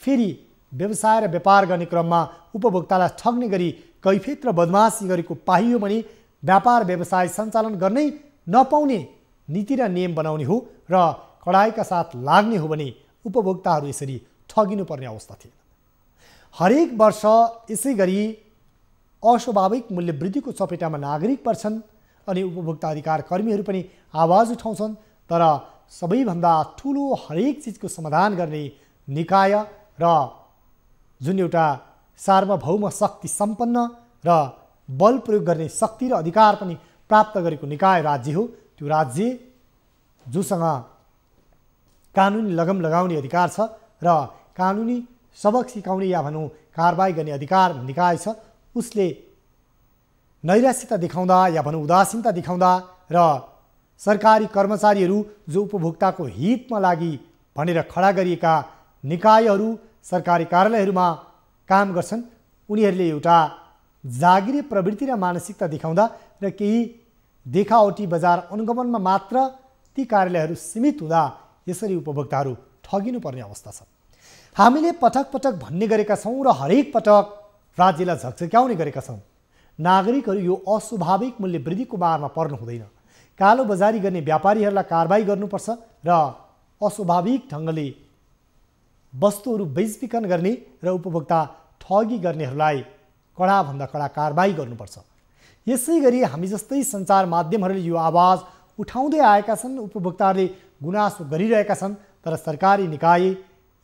S1: फेरि व्यवसाय र व्यापार गर्ने क्रममा उपभोक्तालाई ठग्ने गरी कैफियत र बदमासी गरेको पाइयो भने व्यापार व्यवसाय सञ्चालन गर्नै नपाउने नीति र नियम बनाउने हो र कडाइका साथ लाग्ने हो भने उपभोक्ताहरू यसरी ठगिनुपर्ने अवस्था थिएन। हरेक वर्ष यसै गरी अस्वाभाविक मूल्य वृद्धिको चपेटामा नागरिक पर्छन् अनि उपभोक्ता अधिकार कर्मीहरू पनि आवाज उठाउँछन्, तर सबैभन्दा ठुलो हरेक चिजको समाधान गर्ने निकाय र जुन एउटा सार्वभौम शक्ति सम्पन्न र बल प्रयोग गर्ने शक्ति र अधिकार पनि प्राप्त गरेको निकाय राज्य हो। त्यो राज्य जोसँग कानुनी लगम लगाउने अधिकार छ र कानुनी सबक सिकाउने या भनौँ कारबाही गर्ने अधिकार निकाय छ, उसले नैराश्यता देखाउँदा या भनौँ उदासीनता देखाउँदा र सरकारी कर्मचारीहरू जो उपभोक्ताको हितमा लागि भनेर खडा गरिएका निकायहरू सरकारी कार्यालयहरूमा काम गर्छन्, उनीहरूले एउटा जागिरे प्रवृत्ति र मानसिकता देखाउँदा र केही देखावटी बजार अनुगमनमा मात्र ती कार्यालयहरू सीमित हुँदा यसरी उपभोक्ताहरू ठगिनुपर्ने अवस्था छ। हामीले पटक पटक भन्ने गरेका छौँ र हरेक पटक राज्यलाई झकझक्याउने गरेका छौँ, नागरिकहरू यो अस्वाभाविक मूल्य वृद्धिको मारमा पर्नु हुँदैन। कालो बजारी गर्ने व्यापारीहरूलाई कारबाही गर्नुपर्छ र अस्वाभाविक ढङ्गले वस्तुहरू बेचबिखन गर्ने र उपभोक्ता ठगी गर्नेहरूलाई कडाभन्दा कडा कारबाही गर्नुपर्छ। यसै गरी हामी जस्तै सञ्चार माध्यमहरूले यो आवाज उठाउँदै आएका छन्, उपभोक्ताहरूले गुनासो गरिरहेका छन्, तर सरकारी निकाय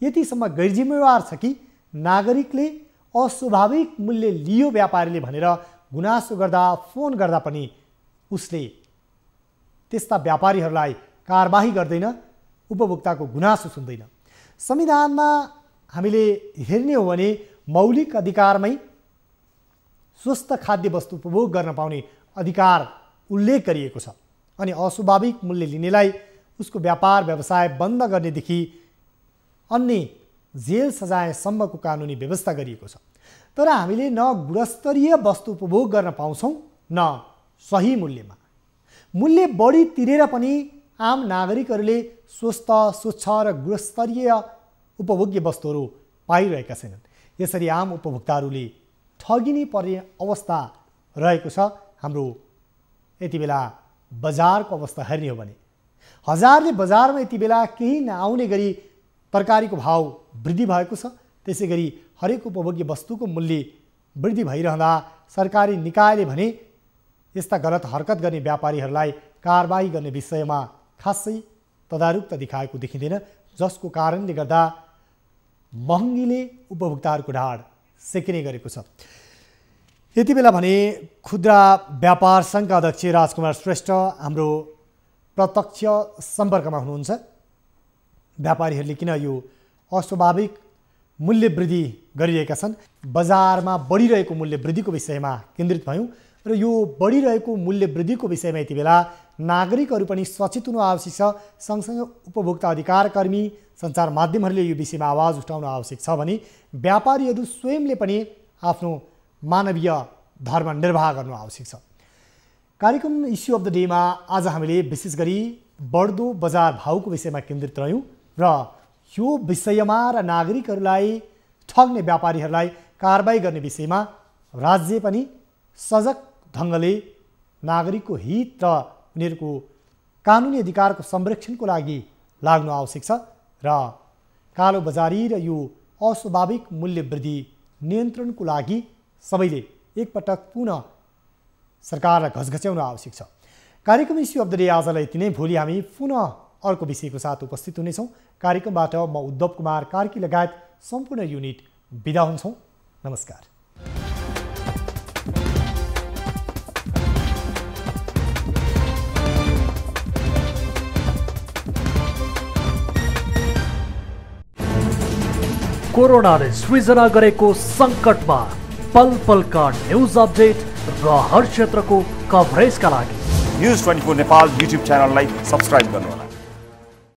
S1: यतिसम्म गैरजिम्मेवार छ कि नागरिकले अस्वाभाविक मूल्य लियो व्यापारीले भनेर गुनासो गर्दा फोन गर्दा पनि उसले त्यस्ता व्यापारीहरूलाई कारबाही गर्दैन, उपभोक्ताको गुनासो सुन्दैन। संविधानमा हामीले हेर्ने हो भने मौलिक अधिकारमै स्वस्थ खाद्य वस्तु उपभोग गर्न पाउने अधिकार उल्लेख गरिएको छ अनि अस्वाभाविक मूल्य लिनेलाई उसको व्यापार व्यवसाय बन्द गर्नेदेखि अन्य जेल सजायसम्मको कानुनी व्यवस्था गरिएको छ। तर हामीले न गुणस्तरीय वस्तु उपभोग गर्न पाउँछौँ न सही मूल्यमा। मूल्य बढी तिरेर पनि आम नागरिकहरूले स्वस्थ स्वच्छ र गुणस्तरीय उपभोग्य वस्तुहरू पाइरहेका छैनन्। यसरी आम उपभोक्ताहरूले ठगिने पर्ने अवस्था रहेको छ। हाम्रो यति बेला बजारको अवस्था हेर्ने हो भने हजारले बजारमा यति बेला केही नआउने गरी तरकारीको भाव वृद्धि भएको छ। त्यसै गरी हरेक उपभोग्य वस्तुको मूल्य वृद्धि भइरहँदा सरकारी निकायले भने यस्ता गलत हरकत गर्ने व्यापारीहरूलाई कारबाही गर्ने विषयमा खासै तदारुकता देखाएको देखिँदैन, जसको कारणले गर्दा महँगीले उपभोक्ताहरूको ढाड सेकिने गरेको छ। यति बेला भने खुद्रा व्यापार सङ्घका अध्यक्ष राजकुमार श्रेष्ठ हाम्रो प्रत्यक्ष सम्पर्कमा हुनुहुन्छ। व्यापारीहरूले किन यो अस्वाभाविक मूल्य वृद्धि गरिरहेका छन्, बजारमा बढिरहेको मूल्य वृद्धिको विषयमा केन्द्रित भयौँ र यो बढिरहेको मूल्य वृद्धिको विषयमा यति बेला नागरिकहरू पनि सचेत हुनु आवश्यक छ। सँगसँगै उपभोक्ता अधिकार कर्मी सञ्चार माध्यमहरूले यो विषयमा आवाज उठाउनु आवश्यक छ भने व्यापारीहरू स्वयंले पनि आफ्नो मानवीय धर्म निर्वाह गर्नु आवश्यक छ। कार्यक्रम इस्यु अफ द डेमा आज हामीले विशेष गरी बढ्दो बजार भाउको विषयमा केन्द्रित रह्यौँ र यो विषयमा र नागरिकहरूलाई ठग्ने व्यापारीहरूलाई कारबाही गर्ने विषयमा राज्य पनि सजग ढङ्गले नागरिकको हित र उनीहरूको कानुनी अधिकारको संरक्षणको लागि लाग्नु आवश्यक छ र कालो बजारी र यो अस्वाभाविक मूल्य वृद्धि नियन्त्रणको लागि सबैले एकपटक पुनः सरकारलाई घचघच्याउनु आवश्यक छ। कार्यक्रम इस्यु अफ द डे आजलाई यति नै। भोलि हामी पुनः अर्को विषयको साथ उपस्थित हुनेछौँ। कार्यक्रमबाट म उद्धव कुमार कार्की लगायत सम्पूर्ण युनिट बिदा हुन्छौँ। नमस्कार।
S19: कोरोनाले सृजना गरेको सङ्कटमा पल पलका न्युज अपडेट र हर क्षेत्रको कभरेजका लागि न्युज 24 नेपाल युट्युब च्यानललाई सब्स्क्राइब गर्नुहोला।